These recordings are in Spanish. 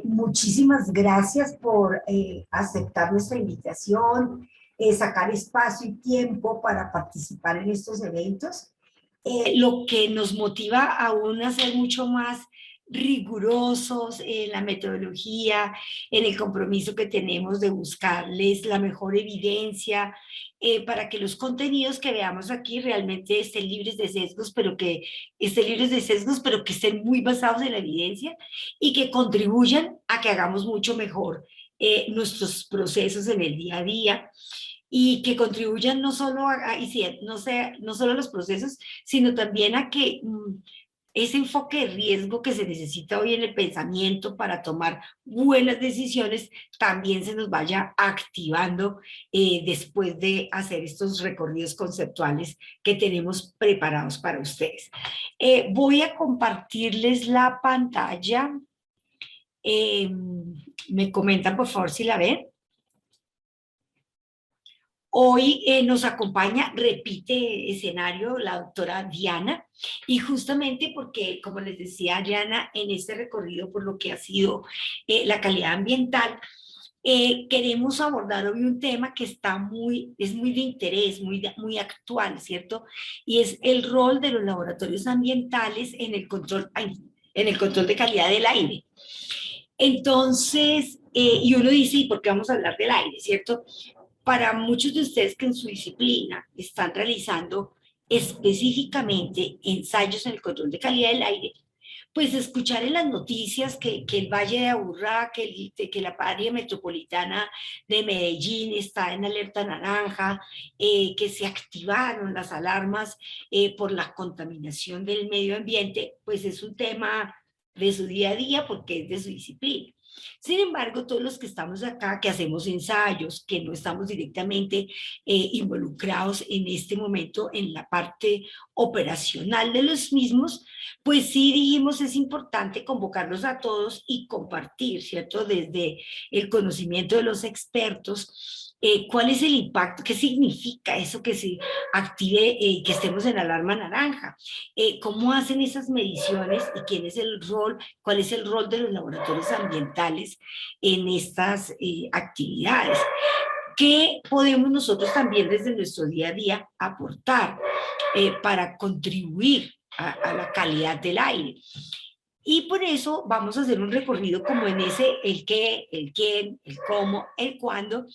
Muchísimas gracias por aceptar nuestra invitación, sacar espacio y tiempo para participar en estos eventos. Lo que nos motiva aún a ser mucho más rigurosos en la metodología, en el compromiso que tenemos de buscarles la mejor evidencia, para que los contenidos que veamos aquí realmente estén libres de sesgos, pero que estén muy basados en la evidencia y que contribuyan a que hagamos mucho mejor nuestros procesos en el día a día y que contribuyan no solo y sí, no solo a los procesos, sino también a que ese enfoque de riesgo que se necesita hoy en el pensamiento para tomar buenas decisiones también se nos vaya activando después de hacer estos recorridos conceptuales que tenemos preparados para ustedes. Voy a compartirles la pantalla. Eh, Me comentan por favor si la ven. Hoy nos acompaña, repite escenario, la doctora Diana, y justamente porque, como les decía Diana, en este recorrido por lo que ha sido la calidad ambiental, queremos abordar hoy un tema que es muy de interés, muy actual, ¿cierto? Y es el rol de los laboratorios ambientales en el control de calidad del aire. Entonces, y uno dice, ¿y por qué vamos a hablar del aire, cierto? Para muchos de ustedes que en su disciplina están realizando específicamente ensayos en el control de calidad del aire, pues escuchar en las noticias que el Valle de Aburrá, que la área metropolitana de Medellín está en alerta naranja, que se activaron las alarmas por la contaminación del medio ambiente, pues es un tema de su día a día porque es de su disciplina. Sin embargo, todos los que estamos acá, que hacemos ensayos, que no estamos directamente involucrados en este momento en la parte operacional de los mismos, pues sí dijimos es importante convocarlos a todos y compartir, ¿cierto? Desde el conocimiento de los expertos, cuál es el impacto, qué significa eso que se active, que estemos en alarma naranja, cómo hacen esas mediciones y quién es el rol, cuál es el rol de los laboratorios ambientales en estas actividades. ¿Qué podemos nosotros también desde nuestro día a día aportar para contribuir a la calidad del aire? Y por eso vamos a hacer un recorrido como en ese, el qué, el quién, el cómo, el cuándo,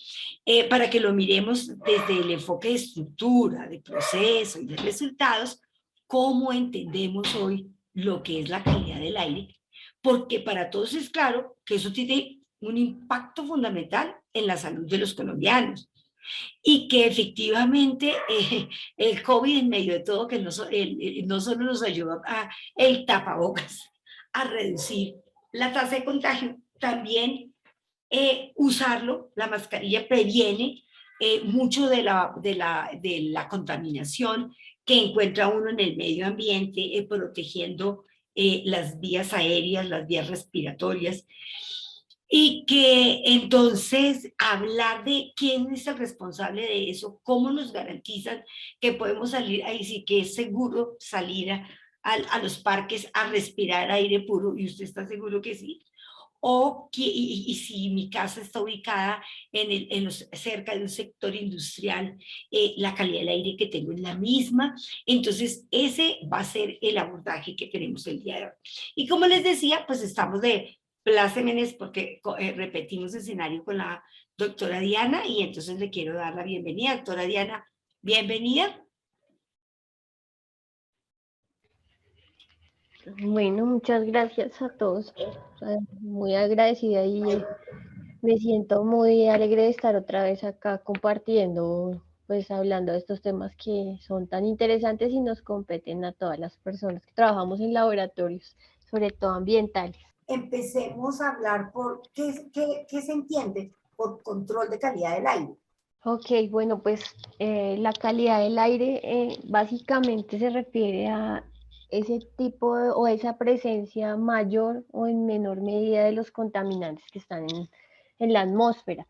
para que lo miremos desde el enfoque de estructura, de proceso y de resultados, cómo entendemos hoy lo que es la calidad del aire, porque para todos es claro que eso tiene un impacto fundamental en la salud de los colombianos y que efectivamente el COVID en medio de todo, que no solo nos ayuda a el tapabocas, a reducir la tasa de contagio, también usarlo, la mascarilla previene mucho de la contaminación que encuentra uno en el medio ambiente, protegiendo las vías aéreas, las vías respiratorias, y que entonces hablar de quién es el responsable de eso, cómo nos garantizan que podemos salir, ahí sí que es seguro salir a los parques a respirar aire puro, y usted está seguro que sí, y si mi casa está ubicada cerca de un sector industrial, la calidad del aire que tengo es la misma. Entonces, ese va a ser el abordaje que tenemos el día de hoy. Y como les decía, pues estamos de plácemes porque repetimos escenario con la doctora Diana y entonces le quiero dar la bienvenida. Doctora Diana, bienvenida. Bueno, muchas gracias a todos. Muy agradecida y me siento muy alegre de estar otra vez acá compartiendo, pues hablando de estos temas que son tan interesantes y nos competen a todas las personas que trabajamos en laboratorios, sobre todo ambientales. Empecemos a hablar por qué se entiende por control de calidad del aire. Ok, bueno, pues la calidad del aire básicamente se refiere a ese tipo o esa presencia mayor o en menor medida de los contaminantes que están en la atmósfera.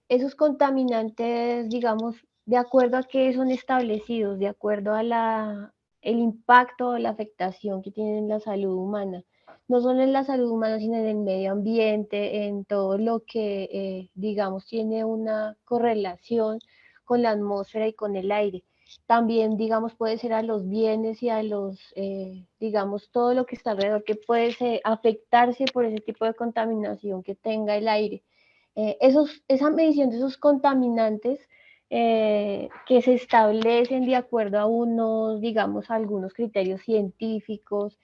Esos contaminantes, digamos, de acuerdo a qué son establecidos, de acuerdo a el impacto o la afectación que tienen en la salud humana. no solo en la salud humana, sino en el medio ambiente, en todo lo que, digamos, tiene una correlación con la atmósfera y con el aire. También, digamos, puede ser a los bienes y a los, digamos, todo lo que está alrededor, que puede afectarse por ese tipo de contaminación que tenga el aire. Esa medición de esos contaminantes que se establecen de acuerdo a unos, digamos, algunos criterios científicos,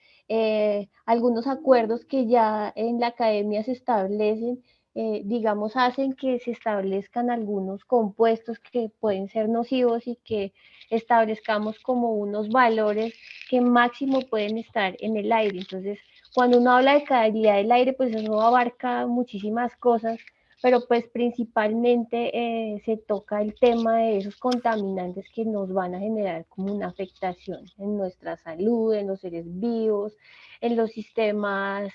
algunos acuerdos que ya en la academia se establecen, digamos, hacen que se establezcan algunos compuestos que pueden ser nocivos y que establezcamos como unos valores que máximo pueden estar en el aire. Entonces, cuando uno habla de calidad del aire, pues eso abarca muchísimas cosas, pero pues principalmente se toca el tema de esos contaminantes que nos van a generar como una afectación en nuestra salud, en los seres vivos, en los sistemas,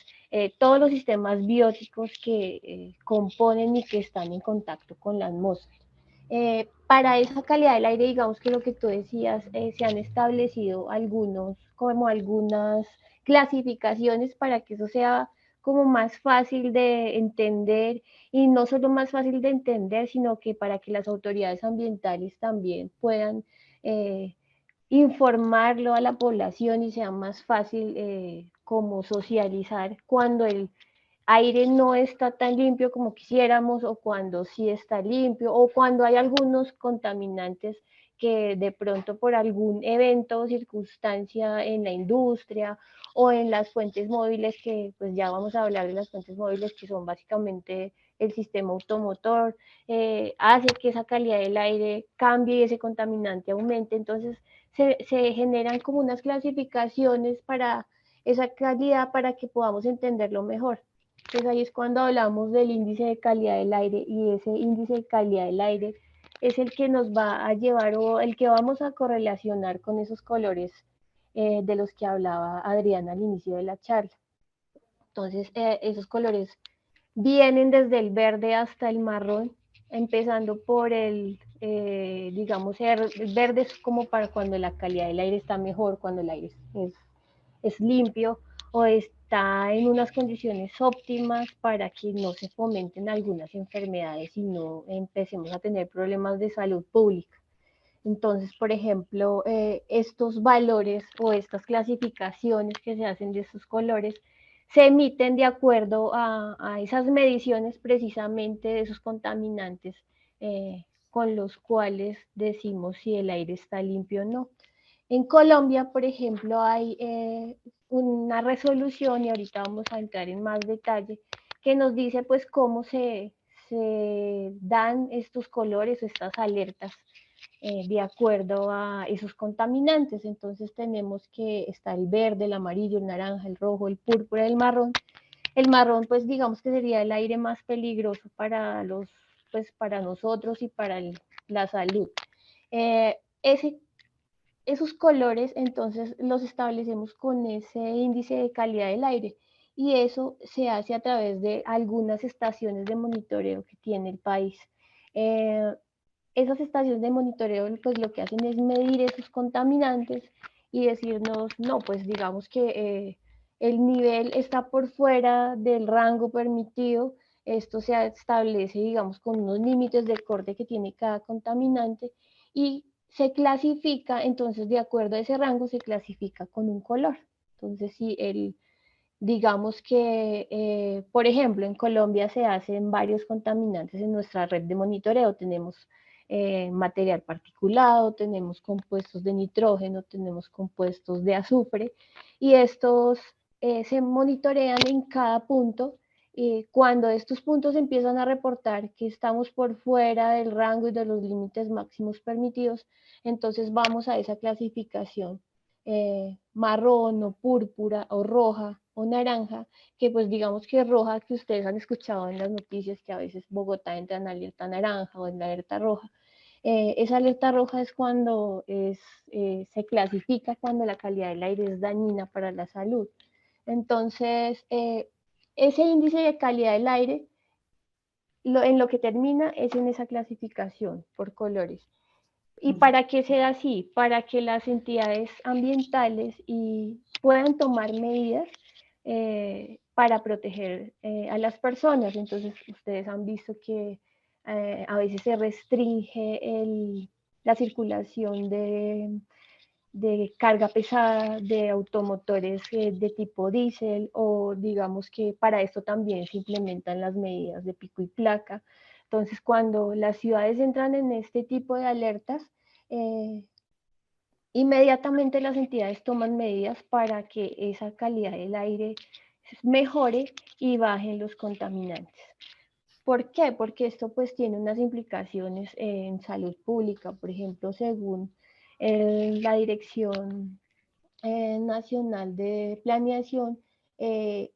todos los sistemas bióticos que componen y que están en contacto con la atmósfera. Para esa calidad del aire, digamos que lo que tú decías, se han establecido como algunas clasificaciones para que eso sea como más fácil de entender y no solo más fácil de entender, sino que para que las autoridades ambientales también puedan eh, informarlo a la población y sea más fácil como socializar cuando el aire no está tan limpio como quisiéramos o cuando sí está limpio o cuando hay algunos contaminantes que de pronto por algún evento o circunstancia en la industria o en las fuentes móviles, que pues ya vamos a hablar de las fuentes móviles que son básicamente el sistema automotor, hace que esa calidad del aire cambie y ese contaminante aumente. Entonces se generan como unas clasificaciones para esa calidad para que podamos entenderlo mejor. Entonces ahí es cuando hablamos del índice de calidad del aire y ese índice de calidad del aire es el que nos va a llevar o el que vamos a correlacionar con esos colores de los que hablaba Adriana al inicio de la charla. Entonces esos colores vienen desde el verde hasta el marrón, empezando por digamos, el verde es como para cuando la calidad del aire está mejor, cuando el aire es limpio o está en unas condiciones óptimas para que no se fomenten algunas enfermedades y no empecemos a tener problemas de salud pública. Entonces, por ejemplo, estos valores o estas clasificaciones que se hacen de estos colores se emiten de acuerdo a esas mediciones precisamente de esos contaminantes con los cuales decimos si el aire está limpio o no. En Colombia, por ejemplo, hay una resolución, y ahorita vamos a entrar en más detalle, que nos dice pues cómo se dan estos colores, estas alertas, de acuerdo a esos contaminantes. Entonces tenemos que está el verde, el amarillo, el naranja, el rojo, el púrpura, el marrón. El marrón, pues digamos que sería el aire más peligroso pues para nosotros y para la salud. Ese esos colores entonces los establecemos con ese índice de calidad del aire y eso se hace a través de algunas estaciones de monitoreo que tiene el país. Eh, Esas estaciones de monitoreo pues lo que hacen es medir esos contaminantes y decirnos, no, pues digamos que el nivel está por fuera del rango permitido, esto se establece digamos con unos límites de corte que tiene cada contaminante y se clasifica, entonces de acuerdo a ese rango se clasifica con un color. Entonces si digamos que, por ejemplo, en Colombia se hacen varios contaminantes en nuestra red de monitoreo. Tenemos material particulado, tenemos compuestos de nitrógeno, tenemos compuestos de azufre y estos se monitorean en cada punto. Cuando estos puntos empiezan a reportar que estamos por fuera del rango y de los límites máximos permitidos, entonces vamos a esa clasificación marrón o púrpura o roja o naranja, que pues digamos que roja, que ustedes han escuchado en las noticias que a veces Bogotá entra en alerta naranja o en alerta roja. Esa alerta roja es cuando se clasifica cuando la calidad del aire es dañina para la salud. Entonces, ese índice de calidad del aire en lo que termina es en esa clasificación por colores. ¿Y para qué sea así? Para que las entidades ambientales puedan tomar medidas para proteger a las personas. Entonces, ustedes han visto que a veces se restringe la circulación de carga pesada, de automotores de tipo diésel, o digamos que para esto también se implementan las medidas de pico y placa. Entonces, cuando las ciudades entran en este tipo de alertas, eh, inmediatamente las entidades toman medidas para que esa calidad del aire mejore y bajen los contaminantes. ¿Por qué? Porque esto pues tiene unas implicaciones en salud pública. Por ejemplo, según la Dirección Nacional de Planeación, eh,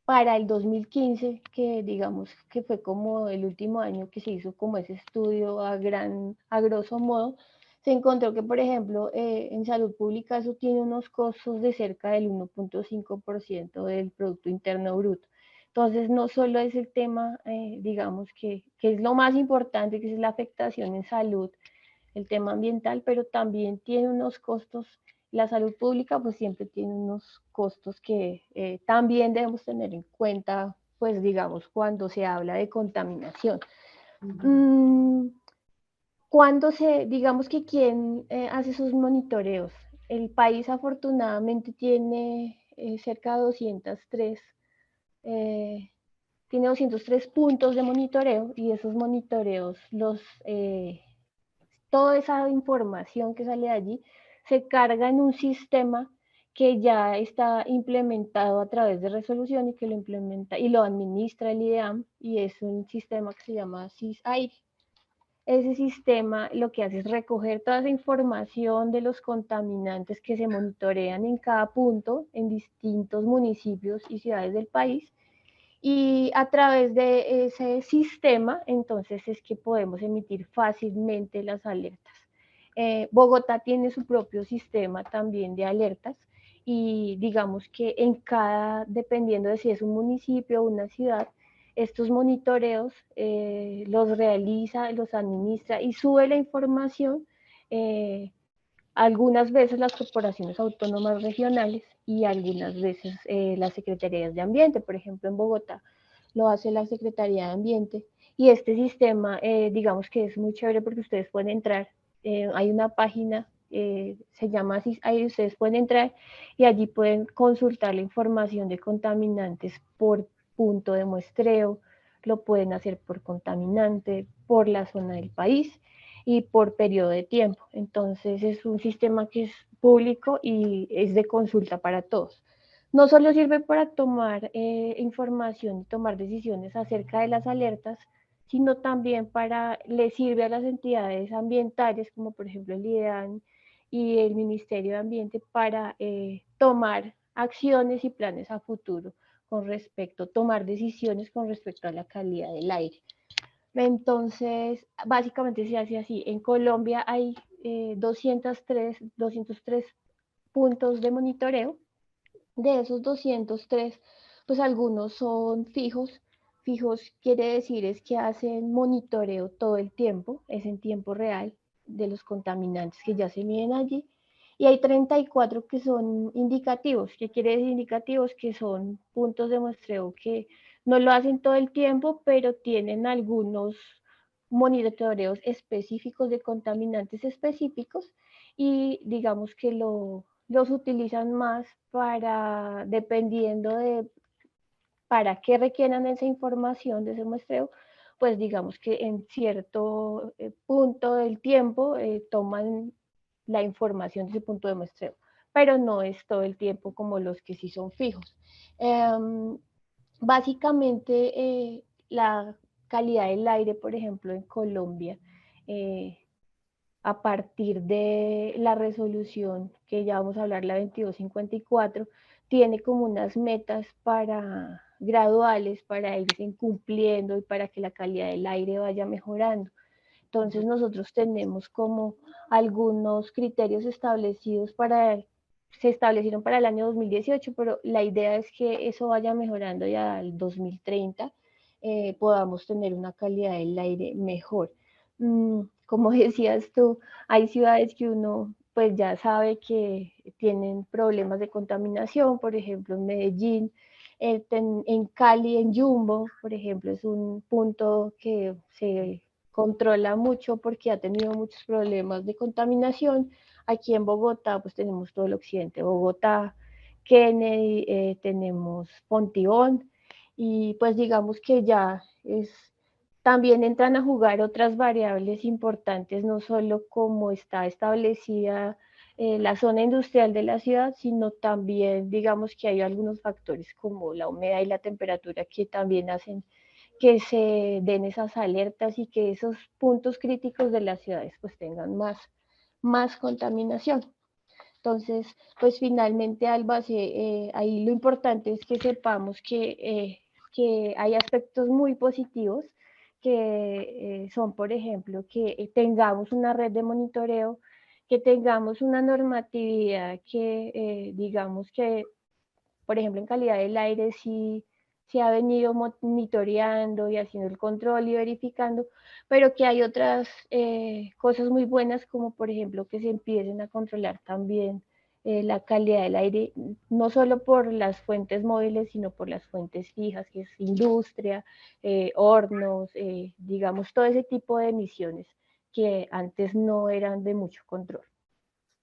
para el 2015, que digamos que fue como el último año que se hizo como ese estudio a grosso modo, se encontró que, por ejemplo, en salud pública eso tiene unos costos de cerca del 1.5% del Producto Interno Bruto. Entonces, no solo es el tema, digamos, que es lo más importante, que es la afectación en salud, el tema ambiental, pero también tiene unos costos. La salud pública pues siempre tiene unos costos que también debemos tener en cuenta, pues digamos, cuando se habla de contaminación. Cuando digamos que quién hace esos monitoreos, el país afortunadamente tiene cerca de 203, eh, tiene 203 puntos de monitoreo, y esos monitoreos toda esa información que sale de allí se carga en un sistema que ya está implementado a través de resolución, y que lo implementa y lo administra el IDEAM, y es un sistema que se llama SIS-Aire. Ese sistema lo que hace es recoger toda esa información de los contaminantes que se monitorean en cada punto en distintos municipios y ciudades del país, y a través de ese sistema, entonces es que podemos emitir fácilmente las alertas. Bogotá tiene su propio sistema también de alertas, y digamos que en cada, dependiendo de si es un municipio o una ciudad, estos monitoreos los realiza, los administra y sube la información algunas veces las corporaciones autónomas regionales, y algunas veces las secretarías de ambiente. Por ejemplo, en Bogotá lo hace la Secretaría de Ambiente, y este sistema, digamos que es muy chévere porque ustedes pueden entrar, hay una página, se llama así, ahí ustedes pueden entrar y allí pueden consultar la información de contaminantes por punto de muestreo, lo pueden hacer por contaminante, por la zona del país y por periodo de tiempo. Entonces es un sistema que es público y es de consulta para todos. No solo sirve para tomar información y tomar decisiones acerca de las alertas, sino también le sirve a las entidades ambientales, como por ejemplo el IDEAN y el Ministerio de Ambiente, para tomar acciones y planes a futuro tomar decisiones con respecto a la calidad del aire. Entonces, básicamente se hace así. En Colombia hay 203 puntos de monitoreo. De esos 203, pues algunos son fijos. Fijos quiere decir es que hacen monitoreo todo el tiempo, es en tiempo real de los contaminantes que ya se miden allí. Y hay 34 que son indicativos. ¿Qué quiere decir indicativos? Que son puntos de muestreo que no lo hacen todo el tiempo, pero tienen algunos monitoreos específicos de contaminantes específicos, y digamos que los utilizan más para, dependiendo de para qué requieran esa información de ese muestreo, pues digamos que en cierto punto del tiempo toman la información de ese punto de muestreo, pero no es todo el tiempo como los que sí son fijos. Básicamente, la calidad del aire, por ejemplo, en Colombia, eh, a partir de la resolución que ya vamos a hablar, la 2254, tiene como unas metas para graduales para irse cumpliendo y para que la calidad del aire vaya mejorando. Entonces nosotros tenemos como algunos criterios establecidos se establecieron para el año 2018, pero la idea es que eso vaya mejorando y al 2030 podamos tener una calidad del aire mejor. Como decías tú, hay ciudades que uno pues ya sabe que tienen problemas de contaminación, por ejemplo, en Medellín, en Cali, en Jumbo, por ejemplo, es un punto que se controla mucho porque ha tenido muchos problemas de contaminación. Aquí en Bogotá, pues tenemos todo el occidente, Bogotá, Kennedy, tenemos Pontibón, y pues digamos que ya es, también entran a jugar otras variables importantes, no solo como está establecida la zona industrial de la ciudad, sino también digamos que hay algunos factores como la humedad y la temperatura que también hacen que se den esas alertas y que esos puntos críticos de las ciudades pues tengan más contaminación. Entonces, pues finalmente, Alba, ahí lo importante es que sepamos que hay aspectos muy positivos que son, por ejemplo, que tengamos una red de monitoreo, que tengamos una normatividad que digamos que, por ejemplo, en calidad del aire sí se ha venido monitoreando y haciendo el control y verificando, pero que hay otras cosas muy buenas, como por ejemplo que se empiecen a controlar también la calidad del aire, no solo por las fuentes móviles, sino por las fuentes fijas, que es industria, hornos, digamos, todo ese tipo de emisiones que antes no eran de mucho control.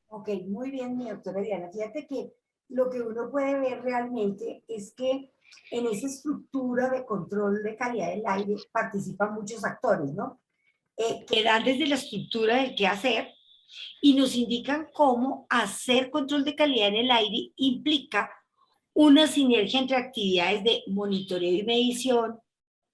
Ok, muy bien, mi doctora Diana. Fíjate que lo que uno puede ver realmente es que en esa estructura de control de calidad del aire participan muchos actores, ¿no? Que dan desde la estructura del qué hacer y nos indican cómo hacer control de calidad en el aire implica una sinergia entre actividades de monitoreo y medición,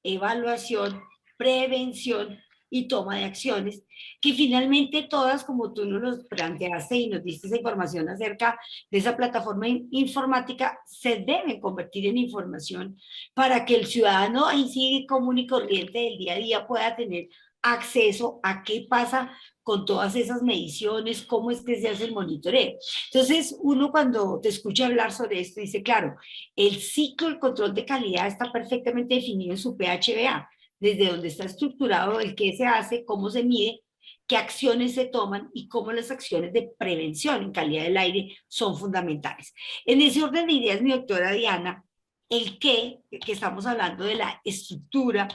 evaluación, prevención y toma de acciones, que finalmente todas, como tú nos los planteaste y nos diste esa información acerca de esa plataforma informática, se deben convertir en información para que el ciudadano ahí sí común y corriente del día a día pueda tener acceso a qué pasa con todas esas mediciones, cómo es que se hace el monitoreo. Entonces, uno cuando te escucha hablar sobre esto dice, claro, el ciclo del control de calidad está perfectamente definido en su PHBA, desde donde está estructurado el qué se hace, cómo se mide, qué acciones se toman y cómo las acciones de prevención en calidad del aire son fundamentales. En ese orden de ideas, mi doctora Diana, el qué, que estamos hablando de la estructura,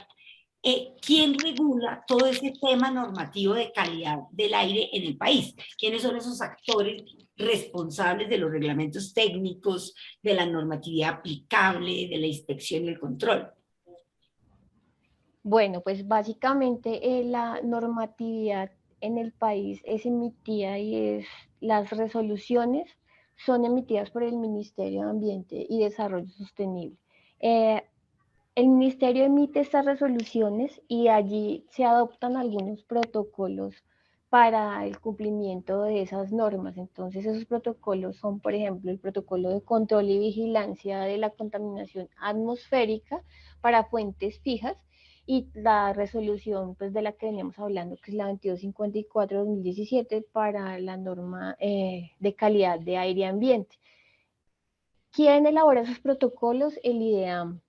¿quién regula todo ese tema normativo de calidad del aire en el país? ¿Quiénes son esos actores responsables de los reglamentos técnicos, de la normatividad aplicable, de la inspección y el control? Bueno, pues básicamente la normatividad en el país es emitida y las resoluciones son emitidas por el Ministerio de Ambiente y Desarrollo Sostenible. Eh, el Ministerio emite estas resoluciones y allí se adoptan algunos protocolos para el cumplimiento de esas normas. Entonces, esos protocolos son, por ejemplo, el protocolo de control y vigilancia de la contaminación atmosférica para fuentes fijas y la resolución pues, de la que veníamos hablando, que es la 2254-2017 para la norma de calidad de aire y ambiente. ¿Quién elabora esos protocolos? El IDEAM.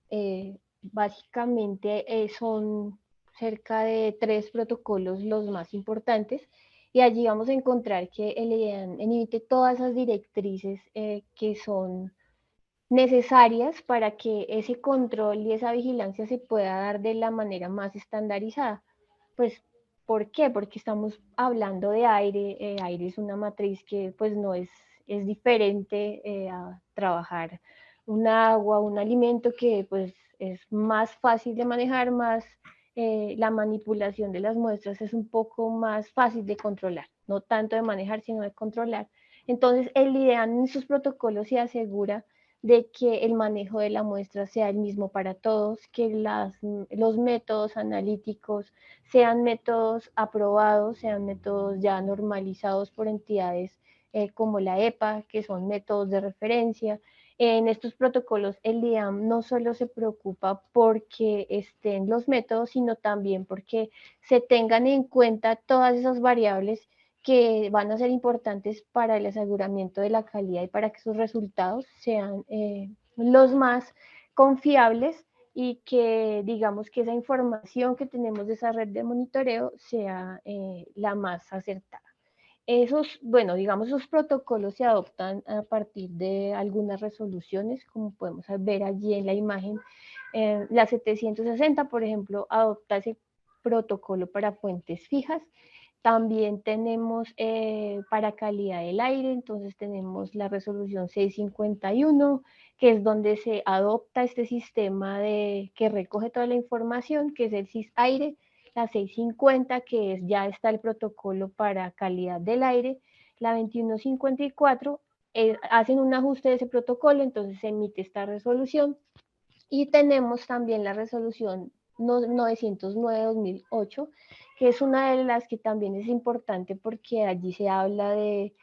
Básicamente son cerca de 3 protocolos los más importantes y allí vamos a encontrar que el IDEAM emite todas esas directrices que son necesarias para que ese control y esa vigilancia se pueda dar de la manera más estandarizada. Pues, ¿por qué? Porque estamos hablando de aire, aire es una matriz que pues no es diferente a trabajar un agua, un alimento que pues es más fácil de manejar, más la manipulación de las muestras es un poco más fácil de controlar, no tanto de manejar, sino de controlar. Entonces, el IDEAN en sus protocolos se asegura de que el manejo de la muestra sea el mismo para todos, que los métodos analíticos sean métodos aprobados, sean métodos ya normalizados por entidades como la EPA, que son métodos de referencia. En estos protocolos, el IAM no solo se preocupa porque estén los métodos, sino también porque se tengan en cuenta todas esas variables que van a ser importantes para el aseguramiento de la calidad y para que sus resultados sean los más confiables y que digamos que esa información que tenemos de esa red de monitoreo sea la más acertada. bueno, digamos, esos protocolos se adoptan a partir de algunas resoluciones, como podemos ver allí en la imagen. La 760, por ejemplo, adopta ese protocolo para fuentes fijas. También tenemos para calidad del aire, entonces tenemos la resolución 651, que es donde se adopta este sistema que recoge toda la información, que es el CIS-Aire, la 650, que ya está el protocolo para calidad del aire, la 2154, hacen un ajuste de ese protocolo, entonces se emite esta resolución, y tenemos también la resolución 909-2008, que es una de las que también es importante porque allí se habla de,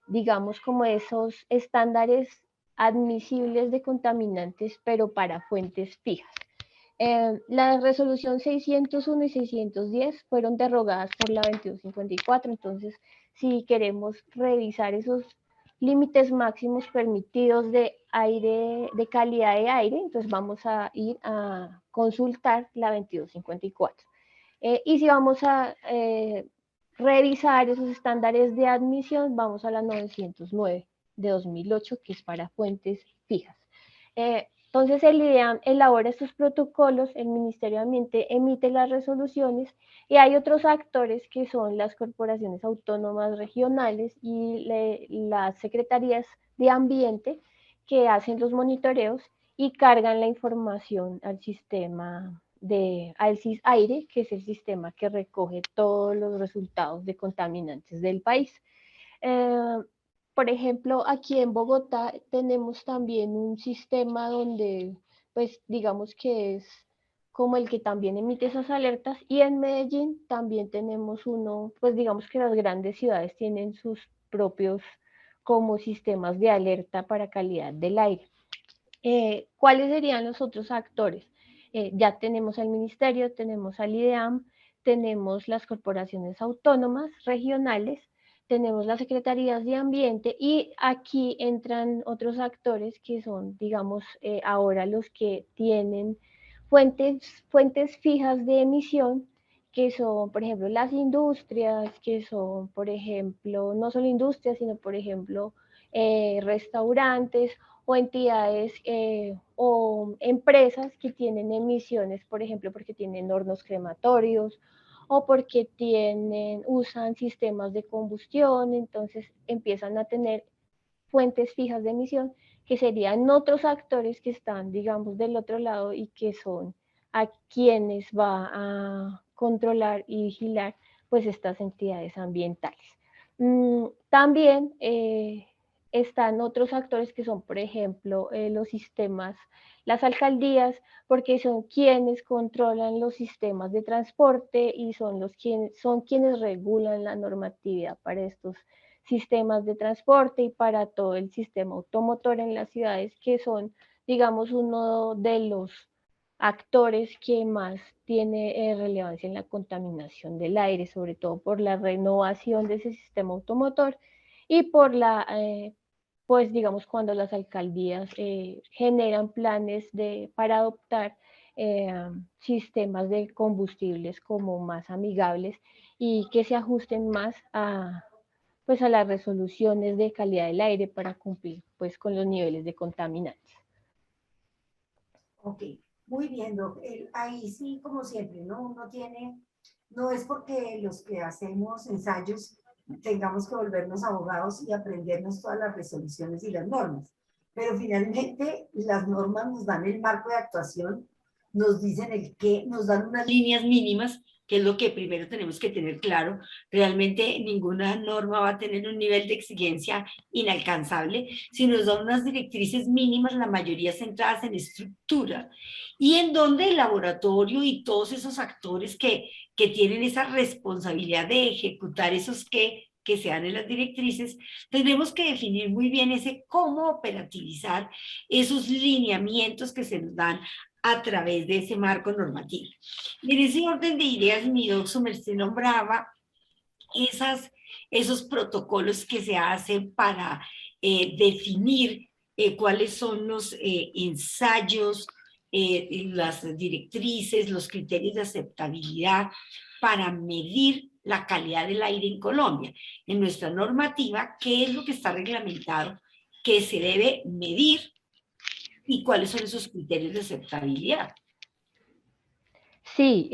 digamos, como esos estándares admisibles de contaminantes, pero para fuentes fijas. La resolución 601 y 610 fueron derogadas por la 2254, entonces si queremos revisar esos límites máximos permitidos de aire, de calidad de aire, entonces vamos a ir a consultar la 2254. Y si vamos a revisar esos estándares de admisión, vamos a la 909 de 2008, que es para fuentes fijas. Entonces el IDEAM elabora estos protocolos, el Ministerio de Ambiente emite las resoluciones, y hay otros actores que son las corporaciones autónomas regionales y las secretarías de ambiente, que hacen los monitoreos y cargan la información al sistema al CIS-Aire, que es el sistema que recoge todos los resultados de contaminantes del país. Eh, por ejemplo, aquí en Bogotá tenemos también un sistema donde, pues digamos que es como el que también emite esas alertas, y en Medellín también tenemos uno, pues digamos que las grandes ciudades tienen sus propios como sistemas de alerta para calidad del aire. ¿Cuáles serían los otros actores? Ya tenemos al ministerio, tenemos al IDEAM, tenemos las corporaciones autónomas regionales, tenemos las secretarías de ambiente, y aquí entran otros actores que son, digamos, ahora los que tienen fuentes fijas de emisión, que son, por ejemplo, las industrias, que son, por ejemplo, no solo industrias, sino, por ejemplo, restaurantes o entidades o empresas que tienen emisiones, por ejemplo, porque tienen hornos crematorios o porque usan sistemas de combustión, entonces empiezan a tener fuentes fijas de emisión, que serían otros actores que están, digamos, del otro lado y que son a quienes va a controlar y vigilar pues estas entidades ambientales. También están otros actores que son, por ejemplo, los sistemas, las alcaldías, porque son quienes controlan los sistemas de transporte y son quienes regulan la normatividad para estos sistemas de transporte y para todo el sistema automotor en las ciudades, que son, digamos, uno de los actores que más tiene relevancia en la contaminación del aire, sobre todo por la renovación de ese sistema automotor y por pues digamos, cuando las alcaldías generan planes para adoptar sistemas de combustibles como más amigables y que se ajusten más pues a las resoluciones de calidad del aire para cumplir pues con los niveles de contaminantes. Ok, muy bien, Doc. Ahí sí, como siempre, ¿no? Uno tiene, no es porque los que hacemos ensayos tengamos que volvernos abogados y aprendernos todas las resoluciones y las normas, pero finalmente las normas nos dan el marco de actuación, nos dicen el qué, nos dan unas líneas mínimas, que es lo que primero tenemos que tener claro. Realmente ninguna norma va a tener un nivel de exigencia inalcanzable, sino nos dan unas directrices mínimas, la mayoría centradas en estructura, y en donde el laboratorio y todos esos actores que tienen esa responsabilidad de ejecutar esos que se dan en las directrices, tenemos que definir muy bien ese cómo operativizar esos lineamientos que se nos dan a través de ese marco normativo. En ese orden de ideas, mi doc se nombraba esos protocolos que se hacen para definir cuáles son los ensayos, las directrices, los criterios de aceptabilidad para medir la calidad del aire en Colombia. En nuestra normativa, ¿qué es lo que está reglamentado que se debe medir y cuáles son esos criterios de aceptabilidad? Sí,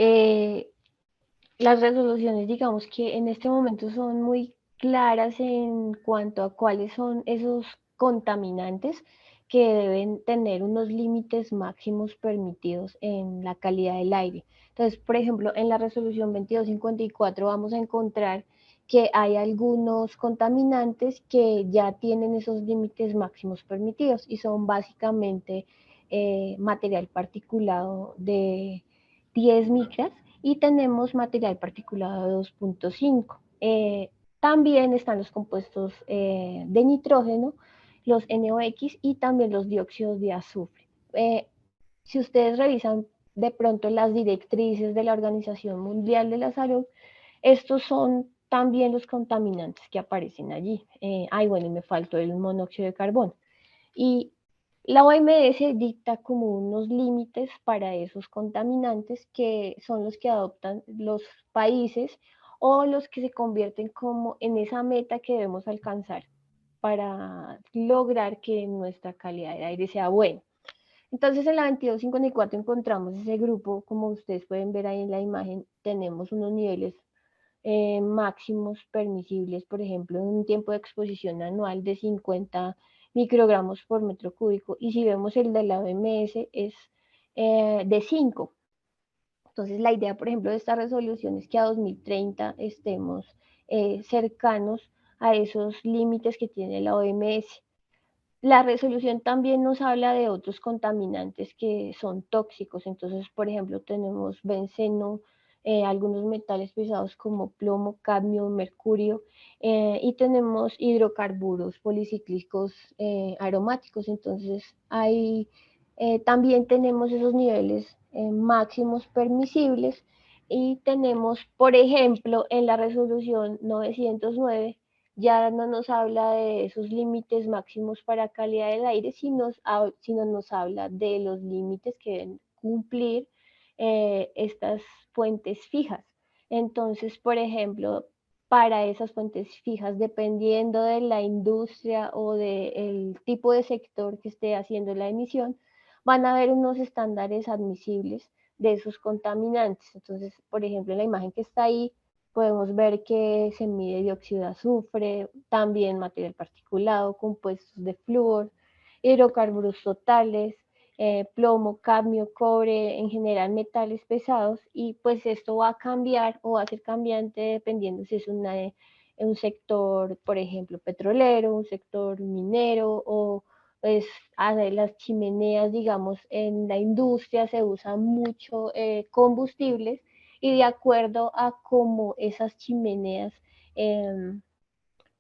las resoluciones, digamos que en este momento son muy claras en cuanto a cuáles son esos contaminantes que deben tener unos límites máximos permitidos en la calidad del aire. Entonces, por ejemplo, en la resolución 2254 vamos a encontrar que hay algunos contaminantes que ya tienen esos límites máximos permitidos y son básicamente material particulado de 10 micras y tenemos material particulado de 2.5. También están los compuestos de nitrógeno, los NOx y también los dióxidos de azufre. Si ustedes revisan de pronto las directrices de la Organización Mundial de la Salud, estos son también los contaminantes que aparecen allí. Bueno, y me faltó el monóxido de carbono. Y la OMS dicta como unos límites para esos contaminantes que son los que adoptan los países o los que se convierten como en esa meta que debemos alcanzar para lograr que nuestra calidad de aire sea buena. Entonces en la 2254 encontramos ese grupo, como ustedes pueden ver ahí en la imagen, tenemos unos niveles máximos permisibles, por ejemplo, en un tiempo de exposición anual de 50 microgramos por metro cúbico, y si vemos el de la OMS es de 5. Entonces, la idea, por ejemplo, de esta resolución es que a 2030 estemos cercanos a esos límites que tiene la OMS. La resolución también nos habla de otros contaminantes que son tóxicos. Entonces, por ejemplo, tenemos benceno, algunos metales pesados como plomo, cadmio, mercurio, y tenemos hidrocarburos policíclicos aromáticos. Entonces, también tenemos esos niveles máximos permisibles y tenemos, por ejemplo, en la resolución 909, ya no nos habla de esos límites máximos para calidad del aire, sino nos habla de los límites que deben cumplir estas fuentes fijas. Entonces, por ejemplo, para esas fuentes fijas, dependiendo de la industria o del tipo de sector que esté haciendo la emisión, van a haber unos estándares admisibles de esos contaminantes. Entonces, por ejemplo, en la imagen que está ahí, podemos ver que se mide dióxido de azufre, también material particulado, compuestos de flúor, hidrocarburos totales, plomo, cadmio, cobre, en general metales pesados, y pues esto va a cambiar o va a ser cambiante dependiendo si es un sector, por ejemplo, petrolero, un sector minero o pues las chimeneas, digamos, en la industria se usan mucho combustibles y de acuerdo a cómo esas chimeneas,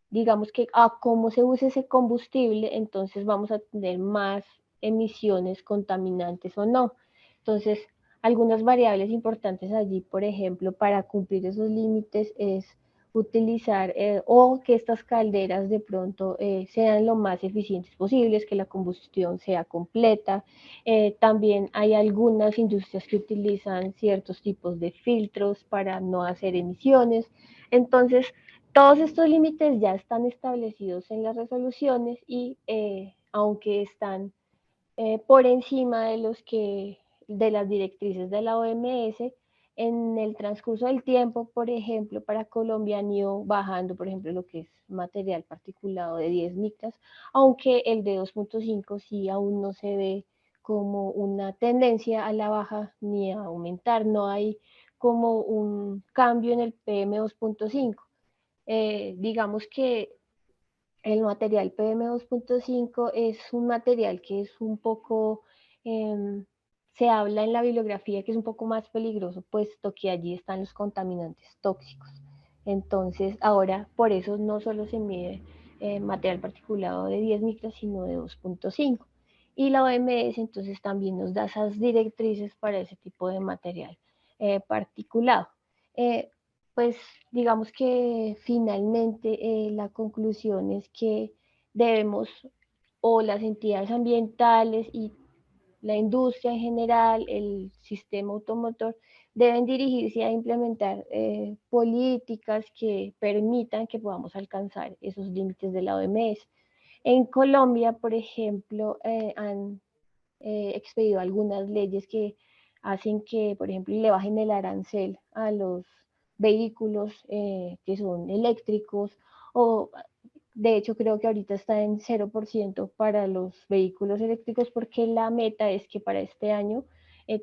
digamos que a cómo se usa ese combustible, entonces vamos a tener más emisiones contaminantes o no. Entonces, algunas variables importantes allí, por ejemplo, para cumplir esos límites es utilizar o que estas calderas de pronto sean lo más eficientes posibles, que la combustión sea completa. También hay algunas industrias que utilizan ciertos tipos de filtros para no hacer emisiones. Entonces, todos estos límites ya están establecidos en las resoluciones y aunque están por encima de las directrices de la OMS, en el transcurso del tiempo, por ejemplo, para Colombia han ido bajando, por ejemplo, lo que es material particulado de 10 micras, aunque el de 2.5 sí aún no se ve como una tendencia a la baja ni a aumentar, no hay como un cambio en el PM2.5. Digamos que el material PM2.5 es un material que es un poco, eh, se habla en la bibliografía que es un poco más peligroso, puesto que allí están los contaminantes tóxicos. Entonces, ahora por eso no solo se mide material particulado de 10 micras, sino de 2.5. Y la OMS entonces también nos da esas directrices para ese tipo de material particulado. Eh, pues digamos que finalmente la conclusión es que debemos, o las entidades ambientales y la industria en general, el sistema automotor, deben dirigirse a implementar políticas que permitan que podamos alcanzar esos límites de la OMS. En Colombia, por ejemplo, han expedido algunas leyes que hacen que, por ejemplo, le bajen el arancel a los vehículos que son eléctricos o de hecho creo que ahorita está en 0% para los vehículos eléctricos porque la meta es que para este año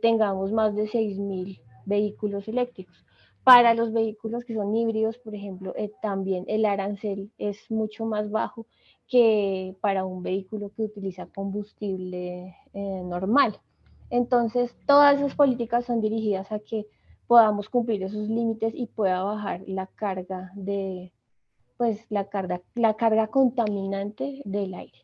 tengamos más de 6.000 vehículos eléctricos. Para los vehículos que son híbridos, por ejemplo, también el arancel es mucho más bajo que para un vehículo que utiliza combustible normal. Entonces, todas esas políticas son dirigidas a que podamos cumplir esos límites y pueda bajar la carga de, pues, la carga contaminante del aire.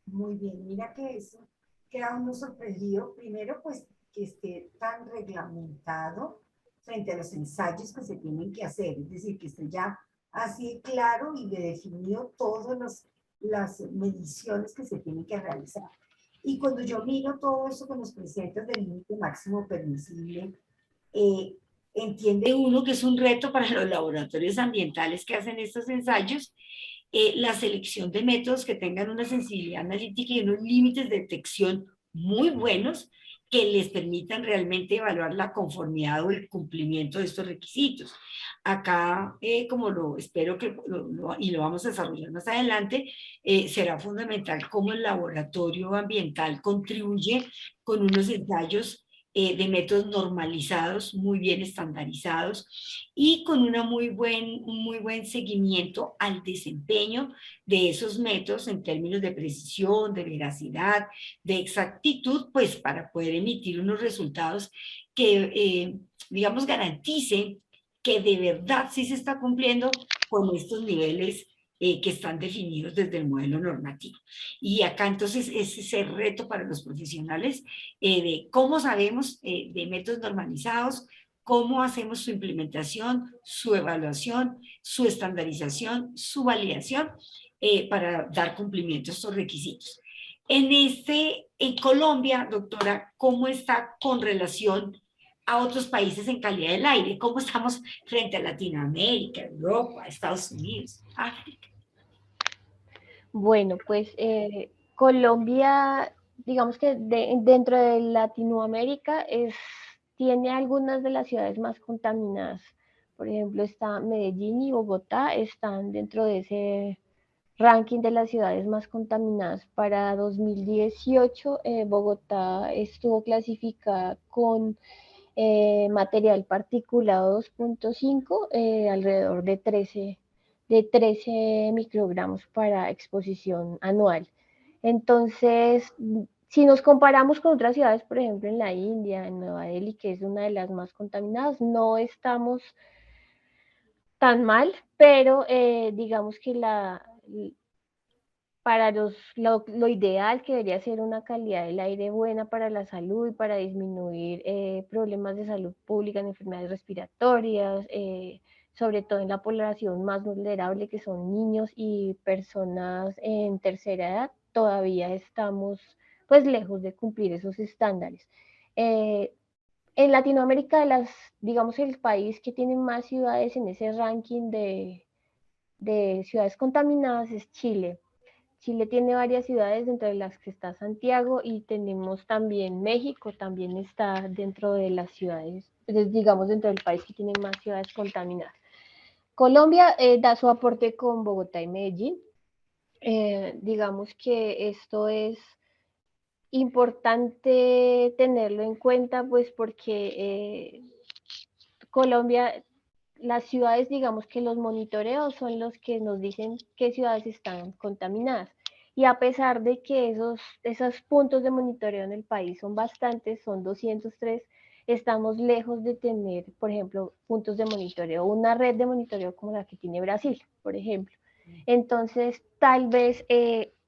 Muy bien, mira que eso queda uno sorprendido. Primero, pues que esté tan reglamentado frente a los ensayos que se tienen que hacer, es decir, que esté ya así claro y de definido todas las mediciones que se tienen que realizar. Y cuando yo miro todo eso que nos presentas del límite máximo permisible, eh, entiende uno que es un reto para los laboratorios ambientales que hacen estos ensayos, la selección de métodos que tengan una sensibilidad analítica y unos límites de detección muy buenos que les permitan realmente evaluar la conformidad o el cumplimiento de estos requisitos. Acá, como lo espero que y lo vamos a desarrollar más adelante, será fundamental cómo el laboratorio ambiental contribuye con unos ensayos de métodos normalizados, muy bien estandarizados y con un muy buen seguimiento al desempeño de esos métodos en términos de precisión, de veracidad, de exactitud, pues para poder emitir unos resultados que, digamos, garanticen que de verdad sí se está cumpliendo con estos niveles que están definidos desde el modelo normativo. Y acá entonces es ese reto para los profesionales de cómo sabemos de métodos normalizados, cómo hacemos su implementación, su evaluación, su estandarización, su validación para dar cumplimiento a estos requisitos. En Colombia, doctora, ¿cómo está con relación a otros países en calidad del aire? ¿Cómo estamos frente a Latinoamérica, Europa, Estados Unidos, África? Bueno, pues Colombia, digamos que dentro de Latinoamérica tiene algunas de las ciudades más contaminadas. Por ejemplo, está Medellín y Bogotá, están dentro de ese ranking de las ciudades más contaminadas. Para 2018, Bogotá estuvo clasificada con material particulado 2.5, alrededor de 13 microgramos para exposición anual. Entonces, si nos comparamos con otras ciudades, por ejemplo en la India, en Nueva Delhi, que es una de las más contaminadas, no estamos tan mal, pero digamos que para lo ideal que debería ser una calidad del aire buena para la salud y para disminuir problemas de salud pública en enfermedades respiratorias, sobre todo en la población más vulnerable que son niños y personas en tercera edad, todavía estamos pues lejos de cumplir esos estándares. Eh, en Latinoamérica, digamos, el país que tiene más ciudades en ese ranking de ciudades contaminadas es Chile. Chile tiene varias ciudades, entre las que está Santiago, y tenemos también México, también está dentro de las ciudades, digamos, dentro del país que tiene más ciudades contaminadas. Colombia da su aporte con Bogotá y Medellín. Digamos que esto es importante tenerlo en cuenta, pues porque Colombia, las ciudades, digamos que los monitoreos son los que nos dicen qué ciudades están contaminadas. Y a pesar de que esos puntos de monitoreo en el país son bastantes, son 203, estamos lejos de tener, por ejemplo, puntos de monitoreo, una red de monitoreo como la que tiene Brasil, por ejemplo. Entonces, tal vez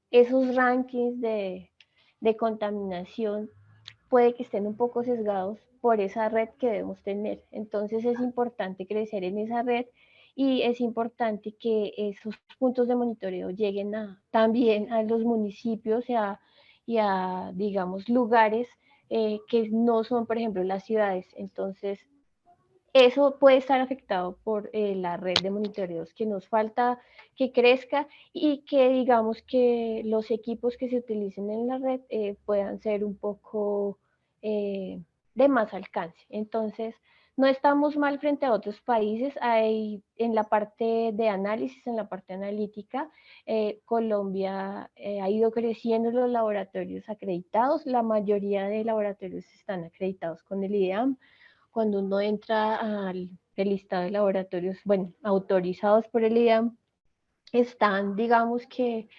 esos rankings de contaminación puede que estén un poco sesgados por esa red que debemos tener. Entonces es importante crecer en esa red y es importante que esos puntos de monitoreo lleguen también a los municipios y a, digamos, lugares que no son, por ejemplo, las ciudades. Entonces, eso puede estar afectado por la red de monitoreos que nos falta que crezca y que digamos que los equipos que se utilicen en la red puedan ser un poco de más alcance. Entonces, no estamos mal frente a otros países. Hay, en la parte de análisis, en la parte analítica, Colombia ha ido creciendo los laboratorios acreditados. La mayoría de laboratorios están acreditados con el IDEAM. Cuando uno entra al listado de laboratorios, bueno, autorizados por el IDAM, están, digamos que,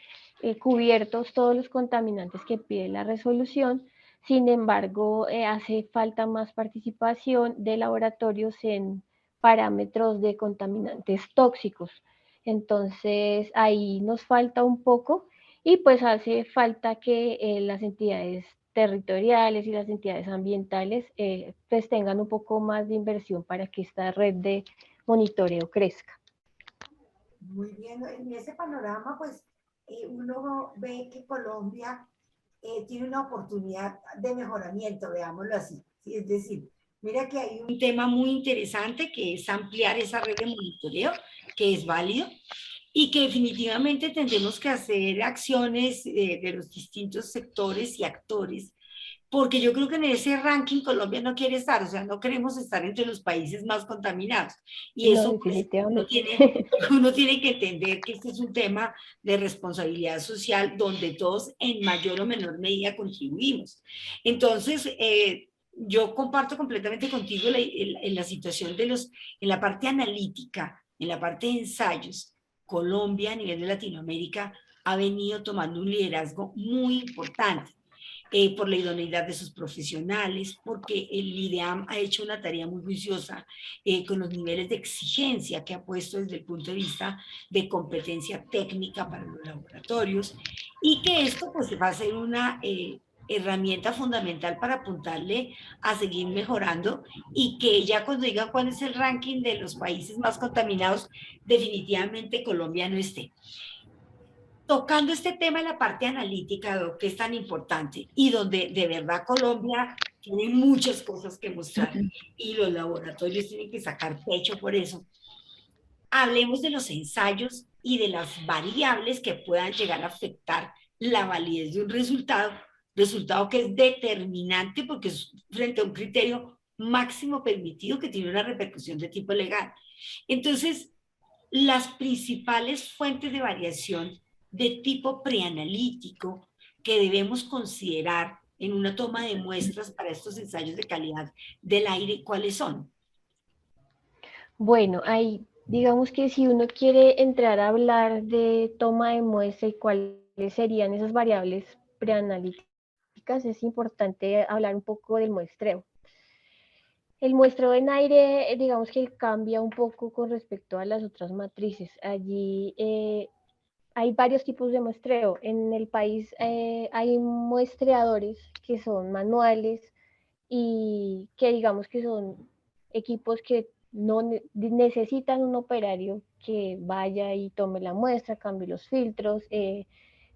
cubiertos todos los contaminantes que pide la resolución. Sin embargo, hace falta más participación de laboratorios en parámetros de contaminantes tóxicos. Entonces, ahí nos falta un poco y pues hace falta que las entidades territoriales y las entidades ambientales pues tengan un poco más de inversión para que esta red de monitoreo crezca. Muy bien, en ese panorama, pues uno ve que Colombia tiene una oportunidad de mejoramiento, veámoslo así. ¿Sí? Es decir, mira que hay Un tema muy interesante que es ampliar esa red de monitoreo, que es válido, y que definitivamente tendremos que hacer acciones de los distintos sectores y actores, porque yo creo que en ese ranking Colombia no quiere estar, o sea, no queremos estar entre los países más contaminados. Y No, eso, pues, definitivamente. uno tiene que entender que este es un tema de responsabilidad social donde todos en mayor o menor medida contribuimos. Entonces, yo comparto completamente contigo en la situación de en la parte analítica, en la parte de ensayos. Colombia a nivel de Latinoamérica ha venido tomando un liderazgo muy importante por la idoneidad de sus profesionales, porque el IDEAM ha hecho una tarea muy juiciosa con los niveles de exigencia que ha puesto desde el punto de vista de competencia técnica para los laboratorios, y que esto pues va a ser una herramienta fundamental para apuntarle a seguir mejorando, y que ya cuando diga cuál es el ranking de los países más contaminados, definitivamente Colombia no esté. Tocando este tema de la parte analítica, Doc, que es tan importante y donde de verdad Colombia tiene muchas cosas que mostrar y los laboratorios tienen que sacar pecho por eso. Hablemos de los ensayos y de las variables que puedan llegar a afectar la validez de un resultado que es determinante porque es frente a un criterio máximo permitido que tiene una repercusión de tipo legal. Entonces, las principales fuentes de variación de tipo preanalítico que debemos considerar en una toma de muestras para estos ensayos de calidad del aire, ¿cuáles son? Bueno, ahí digamos que si uno quiere entrar a hablar de toma de muestra y cuáles serían esas variables preanalíticas, es importante hablar un poco del muestreo. El muestreo en aire, digamos que cambia un poco con respecto a las otras matrices. Allí hay varios tipos de muestreo. En el país hay muestreadores que son manuales y que digamos que son equipos que no necesitan un operario que vaya y tome la muestra, cambie los filtros,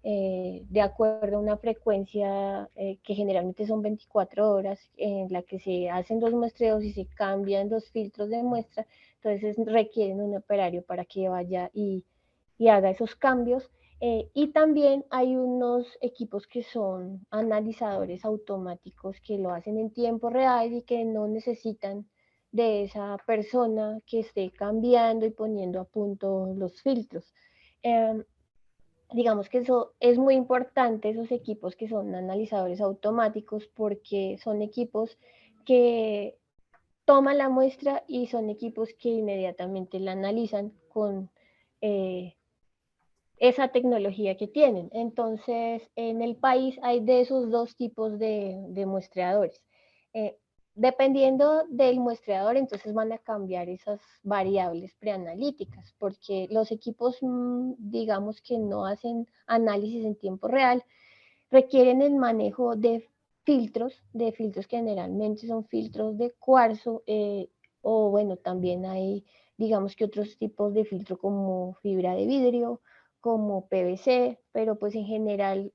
de acuerdo a una frecuencia que generalmente son 24 horas, en la que se hacen los muestreos y se cambian los filtros de muestra. Entonces requieren un operario para que vaya y haga esos cambios. Y también hay unos equipos que son analizadores automáticos que lo hacen en tiempo real y que no necesitan de esa persona que esté cambiando y poniendo a punto los filtros. Eh, digamos que eso es muy importante, esos equipos que son analizadores automáticos, porque son equipos que toman la muestra y son equipos que inmediatamente la analizan con esa tecnología que tienen. Entonces, en el país hay de esos dos tipos de muestreadores. Eh, Dependiendo del muestreador, entonces van a cambiar esas variables preanalíticas, porque los equipos, digamos que no hacen análisis en tiempo real, requieren el manejo de filtros que generalmente son filtros de cuarzo, o bueno, también hay, digamos que otros tipos de filtro como fibra de vidrio como PVC, pero pues en general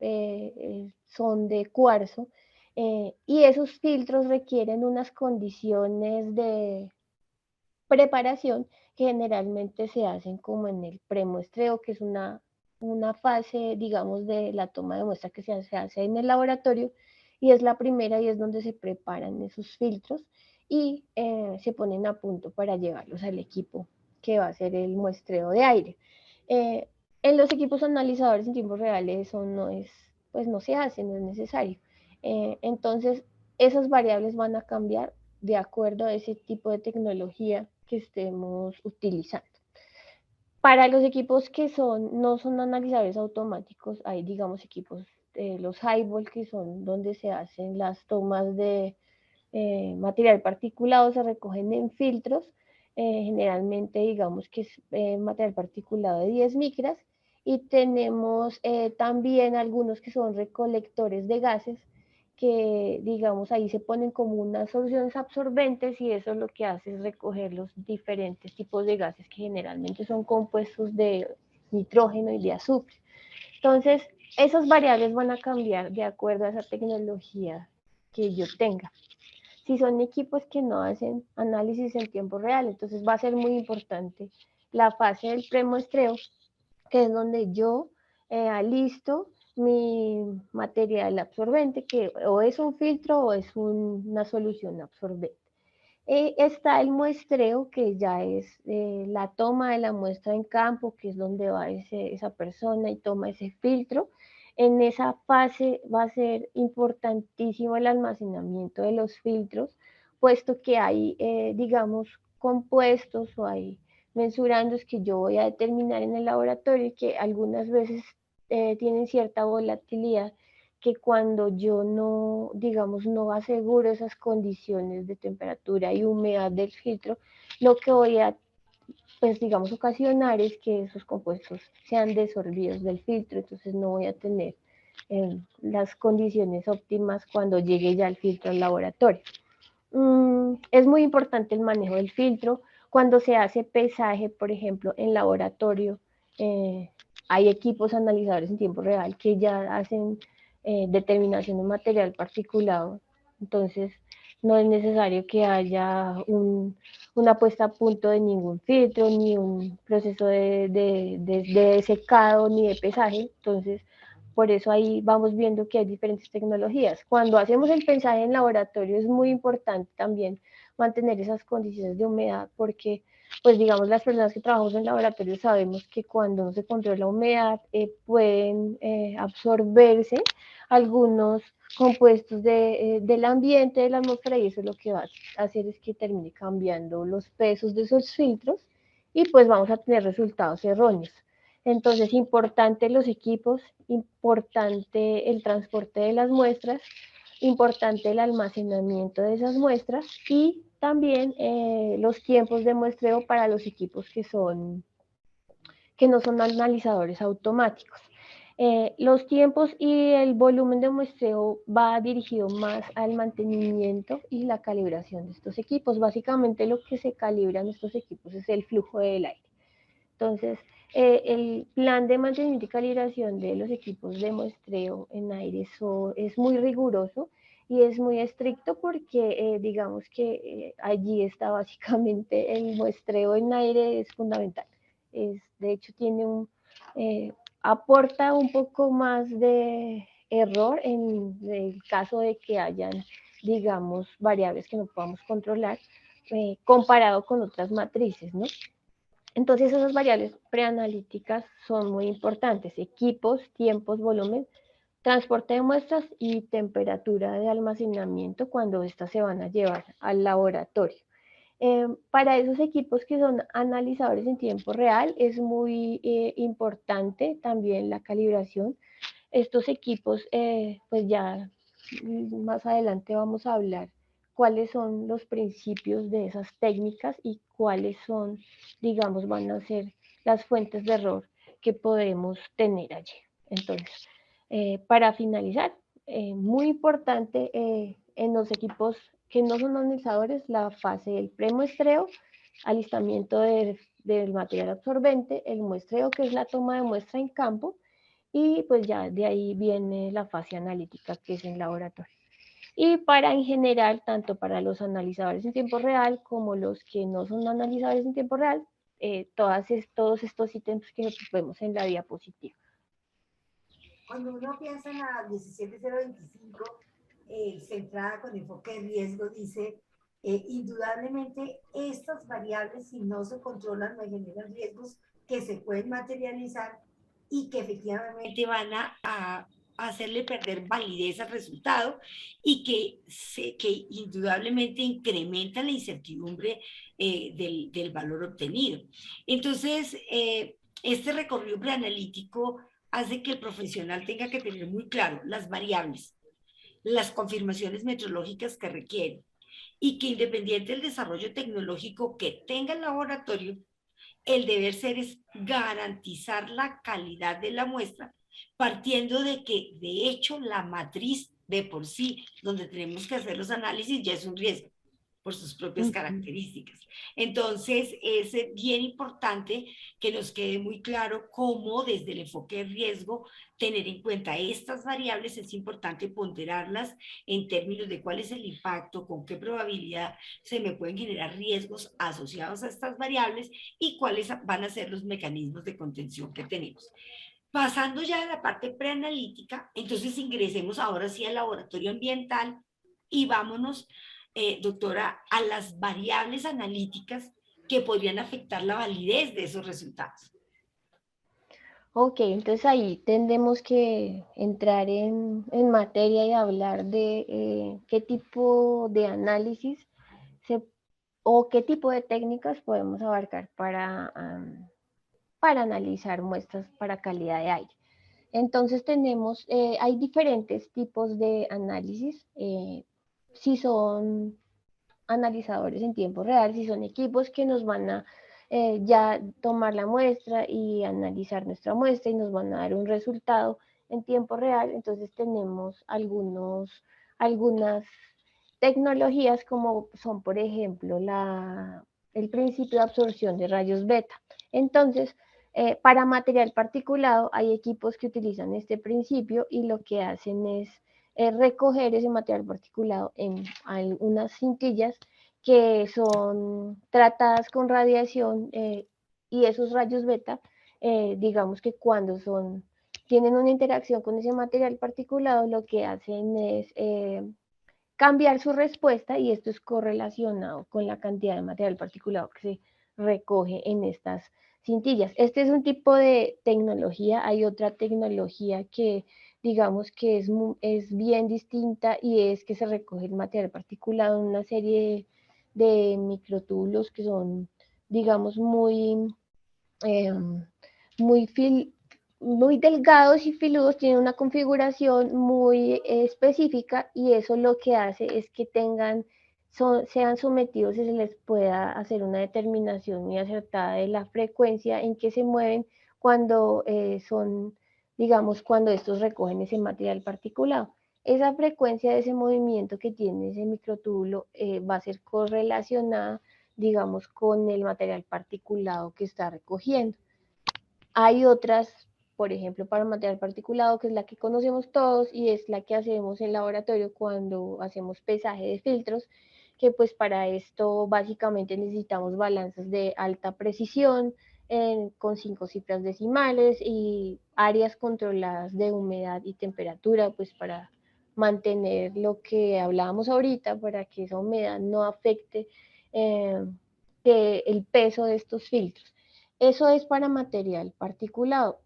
son de cuarzo, y esos filtros requieren unas condiciones de preparación que generalmente se hacen como en el premuestreo, que es una fase, digamos, de la toma de muestra que se hace en el laboratorio, y es la primera y es donde se preparan esos filtros y se ponen a punto para llevarlos al equipo que va a hacer el muestreo de aire. Eh, en los equipos analizadores en tiempo real eso no es, pues no se hace, no es necesario. Entonces, esas variables van a cambiar de acuerdo a ese tipo de tecnología que estemos utilizando. Para los equipos que no son analizadores automáticos, hay, digamos, equipos, los highball, que son donde se hacen las tomas de material particulado, se recogen en filtros, generalmente digamos que es material particulado de 10 micras, y tenemos también algunos que son recolectores de gases, que digamos ahí se ponen como unas soluciones absorbentes, y eso lo que hace es recoger los diferentes tipos de gases que generalmente son compuestos de nitrógeno y de azufre. Entonces, esas variables van a cambiar de acuerdo a esa tecnología que yo tenga. Si son equipos que no hacen análisis en tiempo real, entonces va a ser muy importante la fase del premuestreo, que es donde yo alisto mi material absorbente, que o es un filtro o es una solución absorbente. Está el muestreo, que ya es la toma de la muestra en campo, que es donde va esa persona y toma ese filtro. En esa fase va a ser importantísimo el almacenamiento de los filtros, puesto que hay, digamos, compuestos o hay mensurandos que yo voy a determinar en el laboratorio y que algunas veces tienen cierta volatilidad, que cuando yo no, digamos, no aseguro esas condiciones de temperatura y humedad del filtro, lo que voy a, pues digamos, ocasionar es que esos compuestos sean desorbidos del filtro, entonces no voy a tener las condiciones óptimas cuando llegue ya el filtro al laboratorio. Es muy importante el manejo del filtro. Cuando se hace pesaje, por ejemplo, en laboratorio, hay equipos analizadores en tiempo real que ya hacen determinación de material particulado. Entonces, no es necesario que haya una puesta a punto de ningún filtro, ni un proceso de secado, ni de pesaje. Entonces, por eso ahí vamos viendo que hay diferentes tecnologías. Cuando hacemos el pesaje en laboratorio es muy importante también mantener esas condiciones de humedad, porque pues digamos las personas que trabajamos en laboratorio sabemos que cuando no se controla la humedad pueden absorberse algunos compuestos del ambiente, de la atmósfera, y eso lo que va a hacer es que termine cambiando los pesos de esos filtros y pues vamos a tener resultados erróneos. Entonces, importante los equipos, importante el transporte de las muestras, importante el almacenamiento de esas muestras, y también los tiempos de muestreo para los equipos que no son analizadores automáticos. Los tiempos y el volumen de muestreo va dirigido más al mantenimiento y la calibración de estos equipos. Básicamente lo que se calibra en estos equipos es el flujo del aire. Entonces, el plan de mantenimiento y calibración de los equipos de muestreo en aire es muy riguroso y es muy estricto, porque digamos que allí está básicamente el muestreo en aire, es fundamental. De hecho, aporta un poco más de error en el caso de que hayan, digamos, variables que no podamos controlar, comparado con otras matrices, ¿no? Entonces esas variables preanalíticas son muy importantes: equipos, tiempos, volumen, transporte de muestras y temperatura de almacenamiento cuando estas se van a llevar al laboratorio. Para esos equipos que son analizadores en tiempo real es muy importante también la calibración. Estos equipos, pues ya más adelante vamos a hablar cuáles son los principios de esas técnicas y cuáles son, digamos, van a ser las fuentes de error que podemos tener allí. Entonces, para finalizar, muy importante en los equipos que no son analizadores, la fase del premuestreo, alistamiento del material absorbente, el muestreo, que es la toma de muestra en campo, y pues ya de ahí viene la fase analítica, que es en laboratorio. Y para en general, tanto para los analizadores en tiempo real como los que no son analizadores en tiempo real, todos estos ítems que vemos en la diapositiva. Cuando uno piensa en la 17025, centrada con enfoque de riesgo, dice, indudablemente estas variables, si no se controlan, me generan riesgos que se pueden materializar y que efectivamente van a hacerle perder validez al resultado y que indudablemente incrementa la incertidumbre del valor obtenido. Entonces, este recorrido preanalítico hace que el profesional tenga que tener muy claro las variables, las confirmaciones metrológicas que requiere y que independiente del desarrollo tecnológico que tenga el laboratorio, el deber ser es garantizar la calidad de la muestra, partiendo de que, de hecho, la matriz de por sí, donde tenemos que hacer los análisis, ya es un riesgo por sus propias características. Entonces, es bien importante que nos quede muy claro cómo desde el enfoque de riesgo tener en cuenta estas variables, es importante ponderarlas en términos de cuál es el impacto, con qué probabilidad se me pueden generar riesgos asociados a estas variables y cuáles van a ser los mecanismos de contención que tenemos. Pasando ya a la parte preanalítica, entonces ingresemos ahora sí al laboratorio ambiental y vámonos, doctora, a las variables analíticas que podrían afectar la validez de esos resultados. Ok, entonces ahí tendremos que entrar en materia y hablar de qué tipo de análisis o qué tipo de técnicas podemos abarcar para analizar muestras para calidad de aire. Entonces hay diferentes tipos de análisis. Si son analizadores en tiempo real, si son equipos que nos van a ya tomar la muestra y analizar nuestra muestra y nos van a dar un resultado en tiempo real, entonces tenemos algunas tecnologías como son, por ejemplo, el principio de absorción de rayos beta. Entonces, para material particulado hay equipos que utilizan este principio y lo que hacen es recoger ese material particulado en algunas cintillas que son tratadas con radiación y esos rayos beta, digamos que cuando tienen una interacción con ese material particulado, lo que hacen es cambiar su respuesta y esto es correlacionado con la cantidad de material particulado que se recoge en estas cintillas. Este es un tipo de tecnología. Hay otra tecnología que digamos que es bien distinta y es que se recoge el material particulado en una serie de microtúbulos que son, digamos, eh, muy, muy delgados y filudos, tienen una configuración muy específica y eso lo que hace es que sean sometidos y se les pueda hacer una determinación muy acertada de la frecuencia en que se mueven cuando digamos, cuando estos recogen ese material particulado. Esa frecuencia de ese movimiento que tiene ese microtúbulo va a ser correlacionada, digamos, con el material particulado que está recogiendo. Hay otras, por ejemplo, para material particulado, que es la que conocemos todos y es la que hacemos en laboratorio cuando hacemos pesaje de filtros, que pues para esto básicamente necesitamos balanzas de alta precisión con 5 cifras decimales y áreas controladas de humedad y temperatura, pues para mantener lo que hablábamos ahorita, para que esa humedad no afecte el peso de estos filtros. Eso es para material particulado.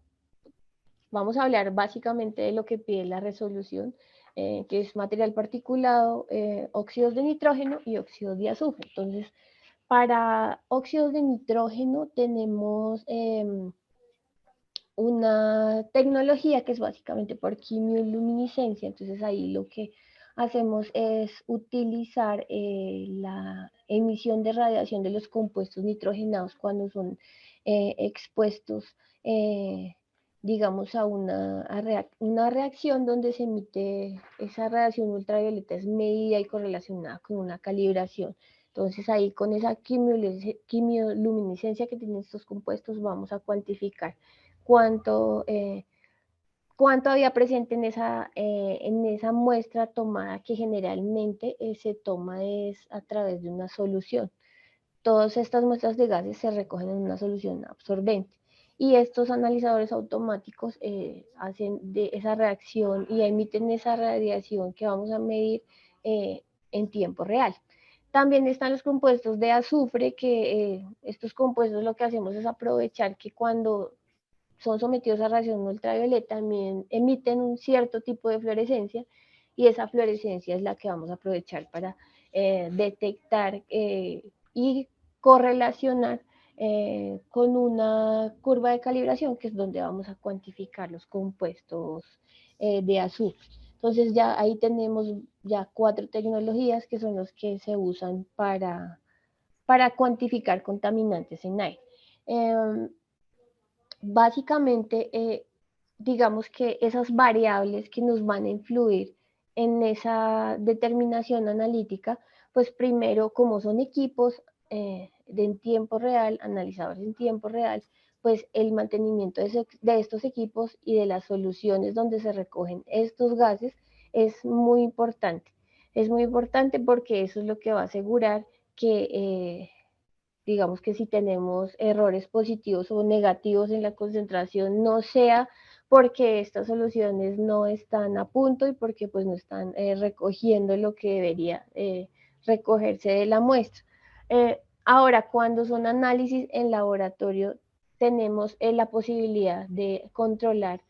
Vamos a hablar básicamente de lo que pide la resolución, que es material particulado, óxidos de nitrógeno y óxidos de azufre. Entonces, para óxidos de nitrógeno tenemos una tecnología que es básicamente por quimioluminiscencia. Entonces, ahí lo que hacemos es utilizar la emisión de radiación de los compuestos nitrogenados cuando son expuestos, digamos, a una reacción donde se emite esa radiación ultravioleta, es medida y correlacionada con una calibración Entonces ahí con esa quimioluminiscencia que tienen estos compuestos vamos a cuantificar cuánto, cuánto había presente en esa muestra tomada, que generalmente se toma es a través de una solución. Todas estas muestras de gases se recogen en una solución absorbente y estos analizadores automáticos hacen de esa reacción y emiten esa radiación que vamos a medir en tiempo real. También están los compuestos de azufre, que estos compuestos lo que hacemos es aprovechar que cuando son sometidos a radiación ultravioleta también emiten un cierto tipo de fluorescencia, y esa fluorescencia es la que vamos a aprovechar para detectar y correlacionar con una curva de calibración, que es donde vamos a cuantificar los compuestos de azufre. Entonces ya ahí tenemos ya 4 tecnologías que son los que se usan para cuantificar contaminantes en aire. Básicamente, digamos que esas variables que nos van a influir en esa determinación analítica, pues primero, como son equipos en tiempo real, analizadores en tiempo real, pues el mantenimiento de estos equipos y de las soluciones donde se recogen estos gases es muy importante. Es muy importante porque eso es lo que va a asegurar que digamos que si tenemos errores positivos o negativos en la concentración, no sea porque estas soluciones no están a punto y porque pues no están recogiendo lo que debería recogerse de la muestra. Ahora, cuando son análisis en laboratorio, tenemos la posibilidad de controlar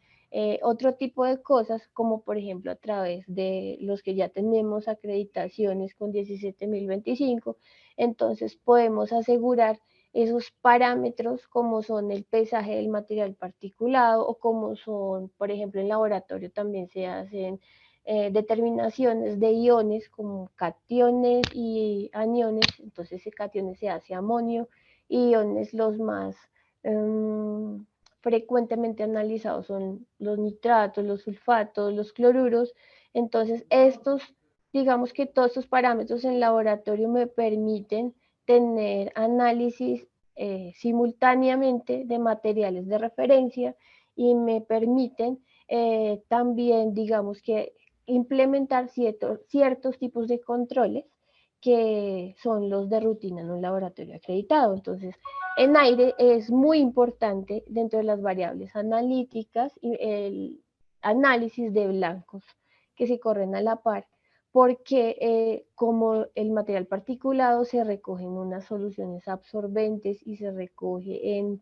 otro tipo de cosas, como por ejemplo a través de los que ya tenemos acreditaciones con 17025. Entonces podemos asegurar esos parámetros, como son el pesaje del material particulado, o como son, por ejemplo, en laboratorio también se hacen determinaciones de iones como cationes y aniones. Entonces cationes se hace amonio, y iones los más frecuentemente analizados son los nitratos, los sulfatos, los cloruros. Entonces estos, digamos que todos estos parámetros en laboratorio me permiten tener análisis simultáneamente de materiales de referencia, y me permiten también, digamos que, implementar ciertos tipos de controles que son los de rutina en un laboratorio acreditado. Entonces, en aire es muy importante dentro de las variables analíticas y el análisis de blancos que se corren a la par, porque como el material particulado se recoge en unas soluciones absorbentes y se recoge en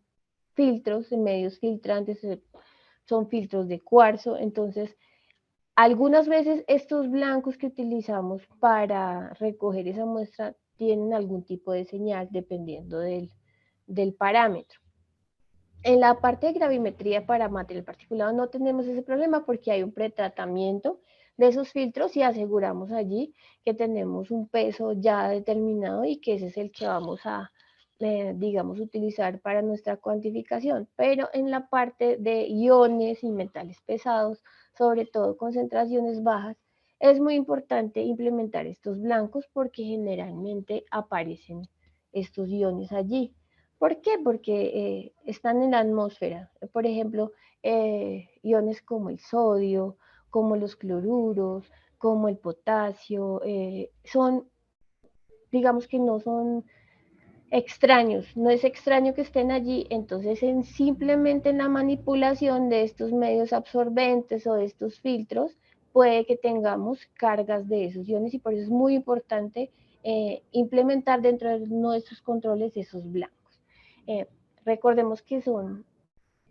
filtros, en medios filtrantes, son filtros de cuarzo. Entonces algunas veces estos blancos que utilizamos para recoger esa muestra tienen algún tipo de señal dependiendo del parámetro. En la parte de gravimetría para material particulado no tenemos ese problema porque hay un pretratamiento de esos filtros y aseguramos allí que tenemos un peso ya determinado y que ese es el que vamos a, digamos, utilizar para nuestra cuantificación. Pero en la parte de iones y metales pesados, sobre todo concentraciones bajas, es muy importante implementar estos blancos porque generalmente aparecen estos iones allí. ¿Por qué? Porque están en la atmósfera. Por ejemplo, iones como el sodio, como los cloruros, como el potasio, son, digamos que no son extraños, no es extraño que estén allí. Entonces simplemente en la manipulación de estos medios absorbentes o de estos filtros puede que tengamos cargas de esos iones, y por eso es muy importante implementar dentro de nuestros controles esos blancos. Eh, Recordemos que son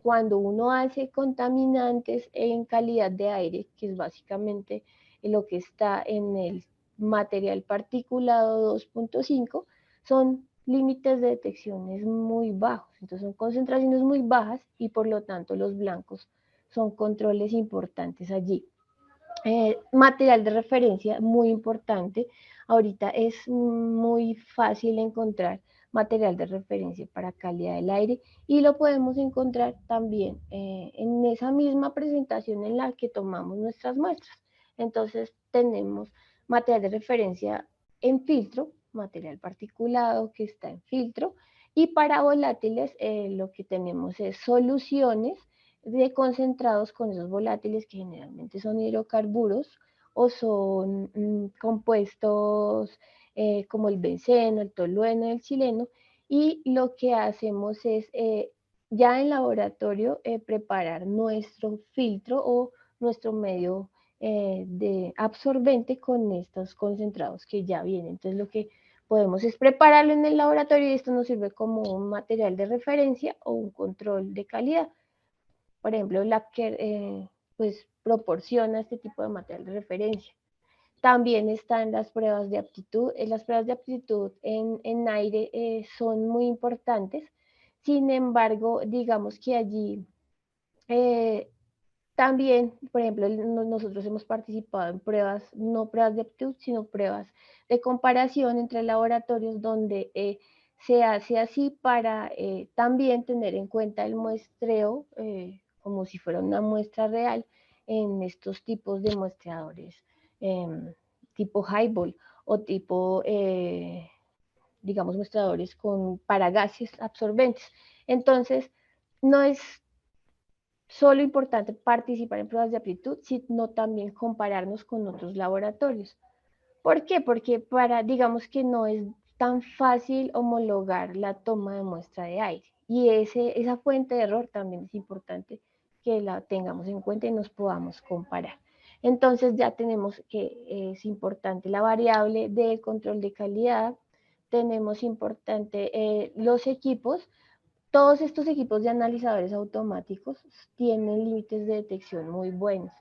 cuando uno hace contaminantes en calidad de aire, que es básicamente lo que está en el material particulado 2.5, son límites de detecciones muy bajos. Entonces son concentraciones muy bajas y por lo tanto los blancos son controles importantes allí. Material de referencia muy importante. Ahorita es muy fácil encontrar material de referencia para calidad del aire, y lo podemos encontrar también en esa misma presentación en la que tomamos nuestras muestras. Entonces tenemos material de referencia en filtro, material particulado que está en filtro, y para volátiles lo que tenemos es soluciones de concentrados con esos volátiles que generalmente son hidrocarburos o son compuestos como el benceno, el tolueno, el xileno, y lo que hacemos es ya en laboratorio preparar nuestro filtro o nuestro medio de absorbente con estos concentrados que ya vienen. Entonces lo que podemos es prepararlo en el laboratorio y esto nos sirve como un material de referencia o un control de calidad. Por ejemplo, Labker pues proporciona este tipo de material de referencia. También están las pruebas de aptitud. Las pruebas de aptitud en aire son muy importantes. Sin embargo, digamos que allí eh, también, por ejemplo, nosotros hemos participado en pruebas, no pruebas de aptitud, sino pruebas de comparación entre laboratorios donde se hace así para también tener en cuenta el muestreo como si fuera una muestra real en estos tipos de muestreadores tipo highball o tipo, digamos, muestreadores para gases absorbentes. Entonces, no es solo importante participar en pruebas de aptitud, sino también compararnos con otros laboratorios. ¿Por qué? Porque digamos que no es tan fácil homologar la toma de muestra de aire. Y esa fuente de error también es importante que la tengamos en cuenta y nos podamos comparar. Entonces ya tenemos que es importante la variable de control de calidad, tenemos importante los equipos. Todos estos equipos de analizadores automáticos tienen límites de detección muy buenos.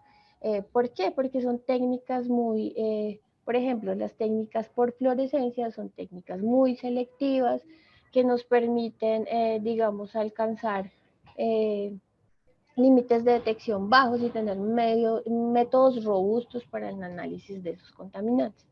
¿Por qué? Porque son técnicas muy, por ejemplo, las técnicas por fluorescencia son técnicas muy selectivas que nos permiten, digamos, alcanzar límites de detección bajos y tener métodos robustos para el análisis de esos contaminantes.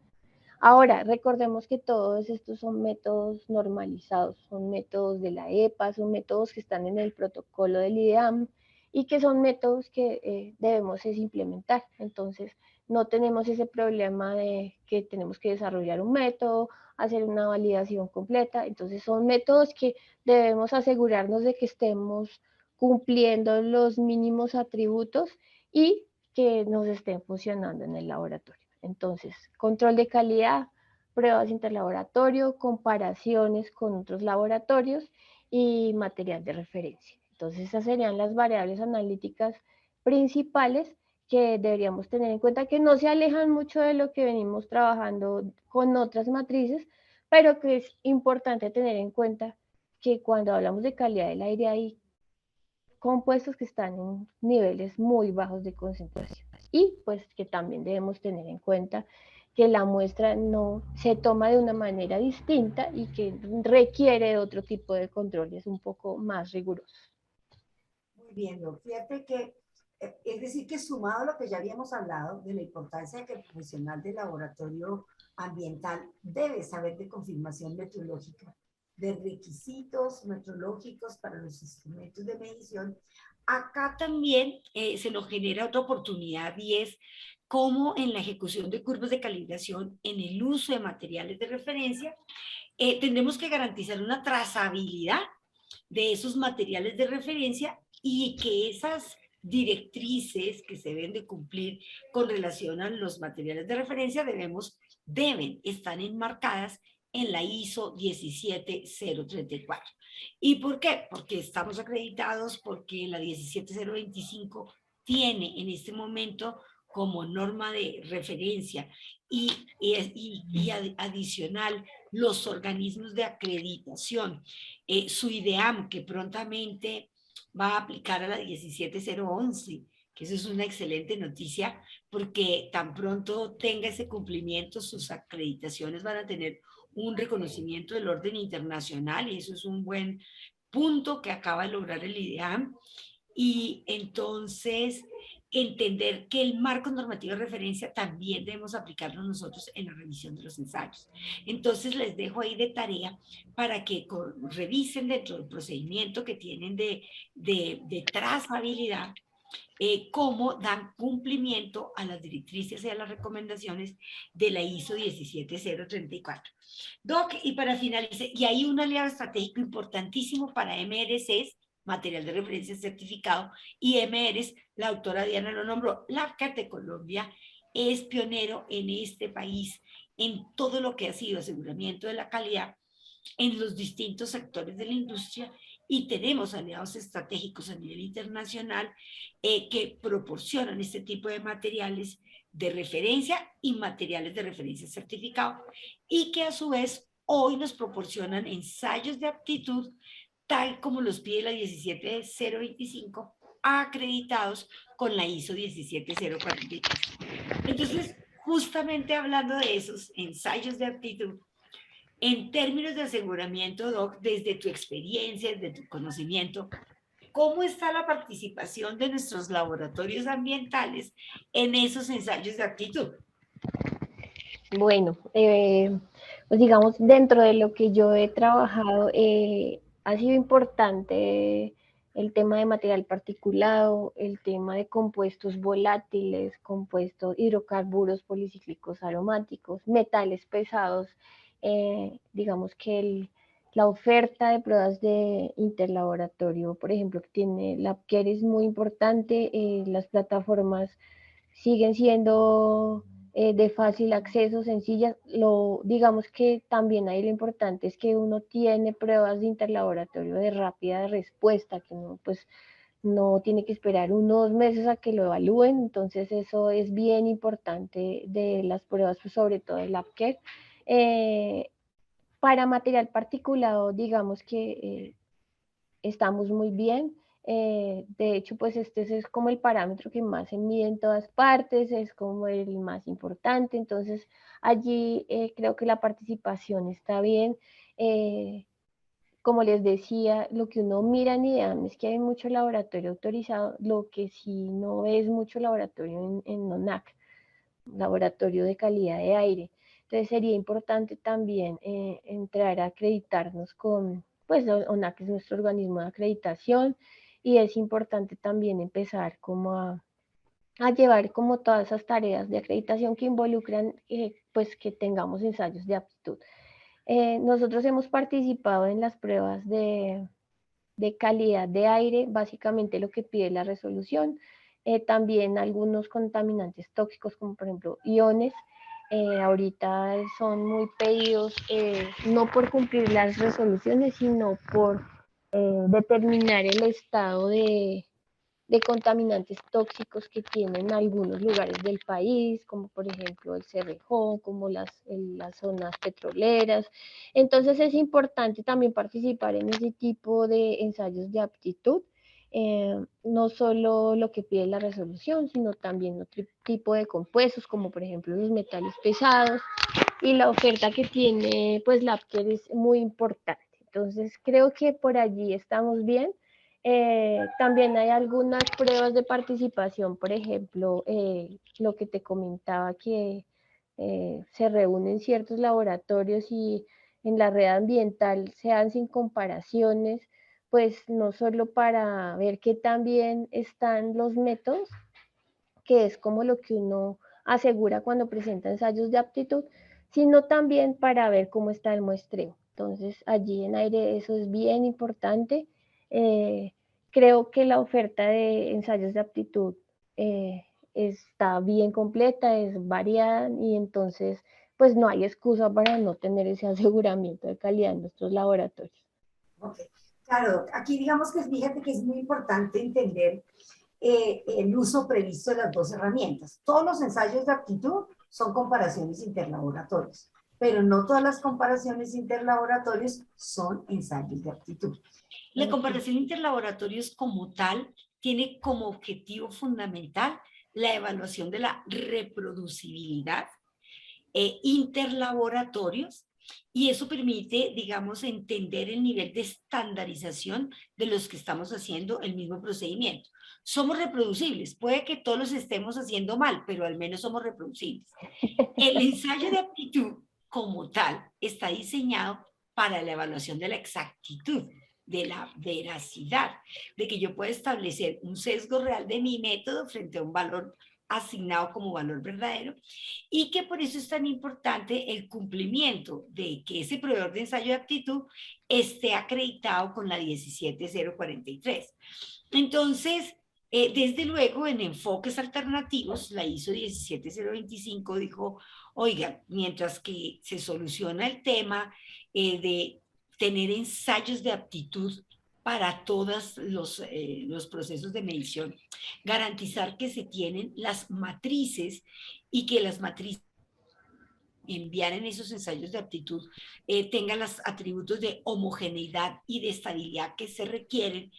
Ahora, recordemos que todos estos son métodos normalizados, son métodos de la EPA, son métodos que están en el protocolo del IDEAM y que son métodos que debemos implementar. Entonces, no tenemos ese problema de que tenemos que desarrollar un método, hacer una validación completa. Entonces, son métodos que debemos asegurarnos de que estemos cumpliendo los mínimos atributos y que nos estén funcionando en el laboratorio. Entonces, control de calidad, pruebas interlaboratorio, comparaciones con otros laboratorios y material de referencia. Entonces, esas serían las variables analíticas principales que deberíamos tener en cuenta, que no se alejan mucho de lo que venimos trabajando con otras matrices, pero que es importante tener en cuenta que cuando hablamos de calidad del aire hay compuestos que están en niveles muy bajos de concentración y pues que también debemos tener en cuenta que la muestra no se toma de una manera distinta y que requiere otro tipo de controles un poco más rigurosos. Muy bien, ¿no? Fíjate que, es decir, que sumado a lo que ya habíamos hablado de la importancia de que el profesional de laboratorio ambiental debe saber de confirmación metrológica, de requisitos metrológicos para los instrumentos de medición, acá también se nos genera otra oportunidad y es cómo en la ejecución de curvas de calibración, en el uso de materiales de referencia, tendremos que garantizar una trazabilidad de esos materiales de referencia y que esas directrices que se deben de cumplir con relación a los materiales de referencia deben estar enmarcadas en la ISO 17034. ¿Y por qué? Porque estamos acreditados, porque la 17025 tiene en este momento como norma de referencia y adicional los organismos de acreditación, su IDEAM, que prontamente va a aplicar a la 17011, que eso es una excelente noticia, porque tan pronto tenga ese cumplimiento, sus acreditaciones van a tener un reconocimiento del orden internacional y eso es un buen punto que acaba de lograr el IDEAM. Y entonces entender que el marco normativo de referencia también debemos aplicarlo nosotros en la revisión de los ensayos. Entonces les dejo ahí de tarea para que revisen dentro del procedimiento que tienen de trazabilidad cómo dan cumplimiento a las directrices y a las recomendaciones de la ISO 17034. Doc, y para finalizar, y hay un aliado estratégico importantísimo para MRCs, material de referencia certificado, y MRs, la autora Diana lo nombró, LabCat de Colombia es pionero en este país en todo lo que ha sido aseguramiento de la calidad en los distintos sectores de la industria y tenemos aliados estratégicos a nivel internacional que proporcionan este tipo de materiales de referencia y materiales de referencia certificado y que a su vez hoy nos proporcionan ensayos de aptitud tal como los pide la 17025 acreditados con la ISO 17043. Entonces, justamente hablando de esos ensayos de aptitud, en términos de aseguramiento, Doc, desde tu experiencia, desde tu conocimiento, ¿cómo está la participación de nuestros laboratorios ambientales en esos ensayos de aptitud? Bueno, pues digamos, dentro de lo que yo he trabajado, ha sido importante el tema de material particulado, el tema de compuestos volátiles, compuestos hidrocarburos policíclicos aromáticos, metales pesados. Digamos que la oferta de pruebas de interlaboratorio, por ejemplo, que tiene LabCare es muy importante. Las plataformas siguen siendo de fácil acceso, sencillas. Digamos que también ahí lo importante es que uno tiene pruebas de interlaboratorio de rápida respuesta, que uno pues no tiene que esperar unos meses a que lo evalúen, entonces eso es bien importante de las pruebas, pues sobre todo el LabCare. Para material particulado, digamos que estamos muy bien. De hecho, pues este es como el parámetro que más se mide en todas partes, es como el más importante. Entonces, allí creo que la participación está bien. Como les decía, lo que uno mira en IDEAM es que hay mucho laboratorio autorizado, lo que sí no es mucho laboratorio en ONAC, laboratorio de calidad de aire. Entonces sería importante también entrar a acreditarnos con, pues ONAC es nuestro organismo de acreditación y es importante también empezar como a llevar como todas esas tareas de acreditación que involucran pues que tengamos ensayos de aptitud. Nosotros hemos participado en las pruebas de calidad de aire, básicamente lo que pide la resolución. También algunos contaminantes tóxicos, como por ejemplo iones, ahorita son muy pedidos, no por cumplir las resoluciones, sino por determinar el estado de contaminantes tóxicos que tienen algunos lugares del país, como por ejemplo el Cerrejón, como las zonas petroleras. Entonces es importante también participar en ese tipo de ensayos de aptitud, no solo lo que pide la resolución, sino también otro tipo de compuestos, como por ejemplo los metales pesados, y la oferta que tiene pues LabCare es muy importante. Entonces creo que por allí estamos bien. También hay algunas pruebas de participación, por ejemplo, lo que te comentaba que se reúnen ciertos laboratorios y en la red ambiental se hacen comparaciones, pues no solo para ver qué tan bien están los métodos, que es como lo que uno asegura cuando presenta ensayos de aptitud, sino también para ver cómo está el muestreo. Entonces, allí en aire eso es bien importante. Eh, Creo que la oferta de ensayos de aptitud está bien completa, es variada y entonces pues no hay excusa para no tener ese aseguramiento de calidad en nuestros laboratorios. Ok, claro, aquí digamos que fíjate que es muy importante entender el uso previsto de las dos herramientas. Todos los ensayos de aptitud son comparaciones interlaboratorios, pero no todas las comparaciones interlaboratorios son ensayos de aptitud. La comparación interlaboratorios como tal tiene como objetivo fundamental la evaluación de la reproducibilidad interlaboratorios y eso permite, digamos, entender el nivel de estandarización de los que estamos haciendo el mismo procedimiento. Somos reproducibles, puede que todos los estemos haciendo mal, pero al menos somos reproducibles. El ensayo de aptitud como tal está diseñado para la evaluación de la exactitud de la veracidad, de que yo pueda establecer un sesgo real de mi método frente a un valor asignado como valor verdadero, y que por eso es tan importante el cumplimiento de que ese proveedor de ensayo de aptitud esté acreditado con la 17043. Entonces, desde luego, en enfoques alternativos, la ISO 17025 dijo, oiga, mientras que se soluciona el tema de tener ensayos de aptitud para todos los procesos de medición, garantizar que se tienen las matrices y que las matrices enviar en esos ensayos de aptitud tengan los atributos de homogeneidad y de estabilidad que se requieren,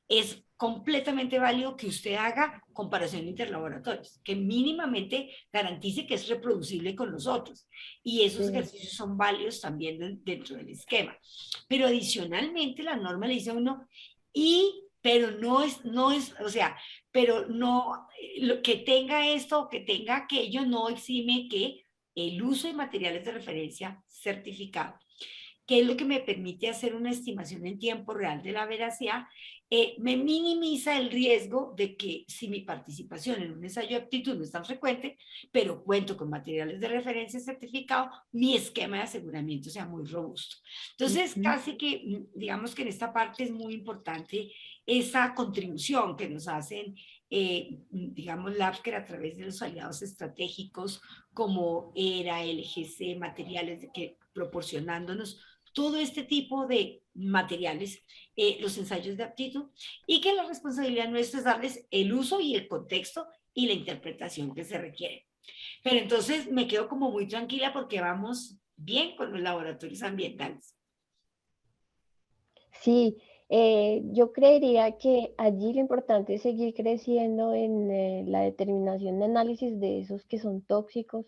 es completamente válido que usted haga comparación interlaboratorios, que mínimamente garantice que es reproducible con los otros. Y esos Sí. ejercicios son válidos también dentro del esquema. Pero adicionalmente la norma le dice a uno, pero no es, o sea, pero no, que tenga esto o que tenga aquello no exime que el uso de materiales de referencia certificados, que es lo que me permite hacer una estimación en tiempo real de la veracidad, me minimiza el riesgo de que si mi participación en un ensayo de aptitud no es tan frecuente, pero cuento con materiales de referencia certificados, mi esquema de aseguramiento sea muy robusto. Entonces, casi que, digamos que en esta parte es muy importante esa contribución que nos hacen, digamos, LABSCAR a través de los aliados estratégicos como ERA, LGC, materiales que proporcionándonos todo este tipo de materiales, los ensayos de aptitud, y que la responsabilidad nuestra es darles el uso y el contexto y la interpretación que se requiere. Pero entonces me quedo como muy tranquila porque vamos bien con los laboratorios ambientales. Sí, yo creería que allí lo importante es seguir creciendo en la determinación de análisis de esos que son tóxicos.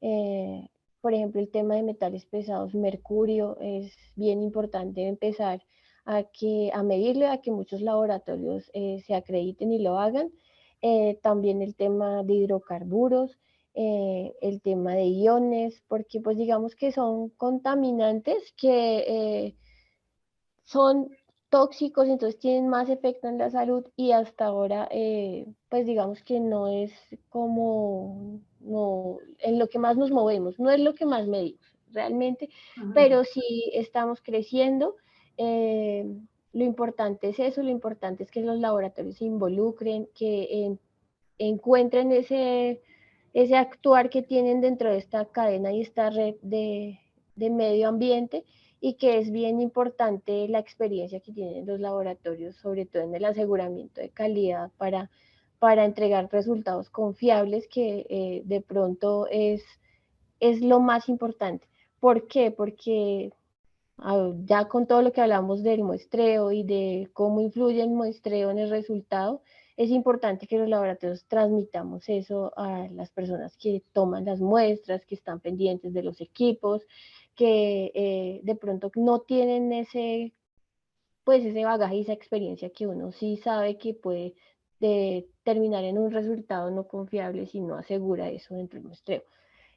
Eh, por ejemplo, el tema de metales pesados, mercurio, es bien importante empezar a medirlo, a que muchos laboratorios se acrediten y lo hagan. También el tema de hidrocarburos, el tema de iones, porque pues digamos que son contaminantes que son tóxicos, entonces tienen más efecto en la salud y hasta ahora, pues digamos que no es como, no, en lo que más nos movemos, no es lo que más medimos realmente, pero sí estamos creciendo. eh, lo importante es eso, lo importante es que los laboratorios se involucren, que encuentren ese actuar que tienen dentro de esta cadena y esta red de medio ambiente, y que es bien importante la experiencia que tienen los laboratorios, sobre todo en el aseguramiento de calidad para entregar resultados confiables, que de pronto es lo más importante. ¿Por qué? Porque ya con todo lo que hablamos del muestreo y de cómo influye el muestreo en el resultado, es importante que los laboratorios transmitamos eso a las personas que toman las muestras, que están pendientes de los equipos, que de pronto no tienen pues ese bagaje y esa experiencia que uno sí sabe que puede terminar en un resultado no confiable si no asegura eso dentro del muestreo.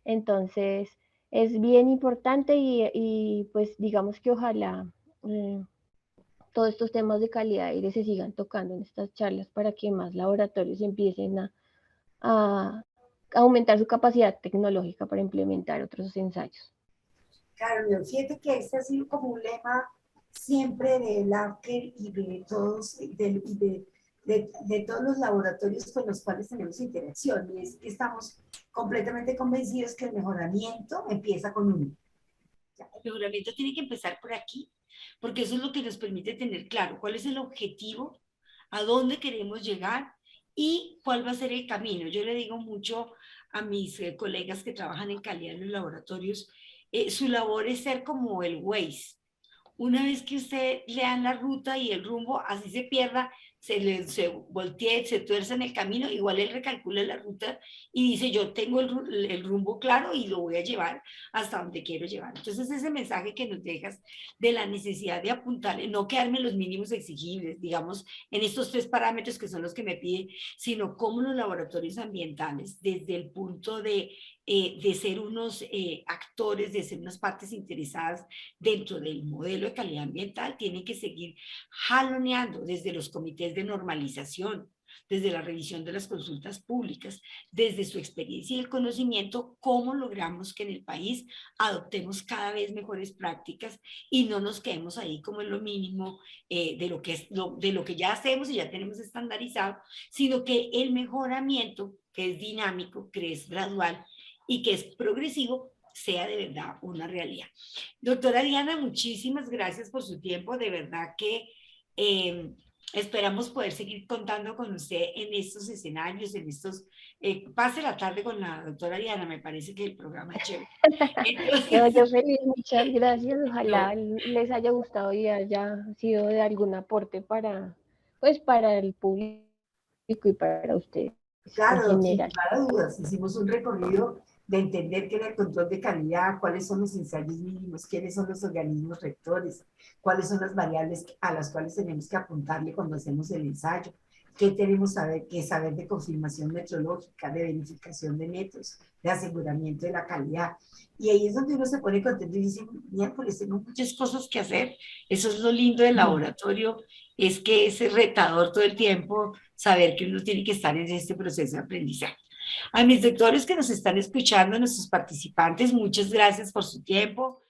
Entonces, es bien importante y pues digamos que ojalá eh, todos estos temas de calidad de aire se sigan tocando en estas charlas para que más laboratorios empiecen a aumentar su capacidad tecnológica para implementar otros ensayos. Claro, fíjate que este ha sido como un lema siempre de LABCAR y de todos, de todos los laboratorios con los cuales tenemos interacción. Y es que estamos completamente convencidos que el mejoramiento empieza con uno. El mejoramiento tiene que empezar por aquí, porque eso es lo que nos permite tener claro cuál es el objetivo, a dónde queremos llegar y cuál va a ser el camino. Yo le digo mucho a mis colegas que trabajan en calidad en los laboratorios, su labor es ser como el Waze. Una vez que usted le dan la ruta y el rumbo, así se pierda, se voltee, se tuerce en el camino, igual él recalcula la ruta y dice, yo tengo el rumbo claro y lo voy a llevar hasta donde quiero llevar. Entonces, ese mensaje que nos dejas de la necesidad de apuntar, no quedarme en los mínimos exigibles, digamos, en estos 3 parámetros que son los que me pide, sino cómo los laboratorios ambientales, desde el punto de ser unos actores, de ser unas partes interesadas dentro del modelo de calidad ambiental, tienen que seguir jaloneando desde los comités de normalización, desde la revisión de las consultas públicas, desde su experiencia y el conocimiento, cómo logramos que en el país adoptemos cada vez mejores prácticas y no nos quedemos ahí como en lo mínimo de lo que ya hacemos y ya tenemos estandarizado, sino que el mejoramiento, que es dinámico, que es gradual y que es progresivo, sea de verdad una realidad. Doctora Diana, muchísimas gracias por su tiempo, de verdad que esperamos poder seguir contando con usted en estos escenarios, en estos... pase la tarde con la doctora Diana, me parece que el programa es chévere. No, Entonces, yo feliz, muchas gracias. no, Ojalá les haya gustado y haya sido de algún aporte para, pues, para el público y para ustedes en Claro, sin general. lugar a dudas, hicimos un recorrido de entender qué era el control de calidad, cuáles son los ensayos mínimos, quiénes son los organismos rectores, cuáles son las variables a las cuales tenemos que apuntarle cuando hacemos el ensayo, qué tenemos que saber de confirmación metrológica, de verificación de métodos, de aseguramiento de la calidad. Y ahí es donde uno se pone contento y dice, miércoles, tengo muchas cosas que hacer. Eso es lo lindo del laboratorio, es que es retador todo el tiempo saber que uno tiene que estar en este proceso de aprendizaje. A mis doctores que nos están escuchando, nuestros participantes, muchas gracias por su tiempo.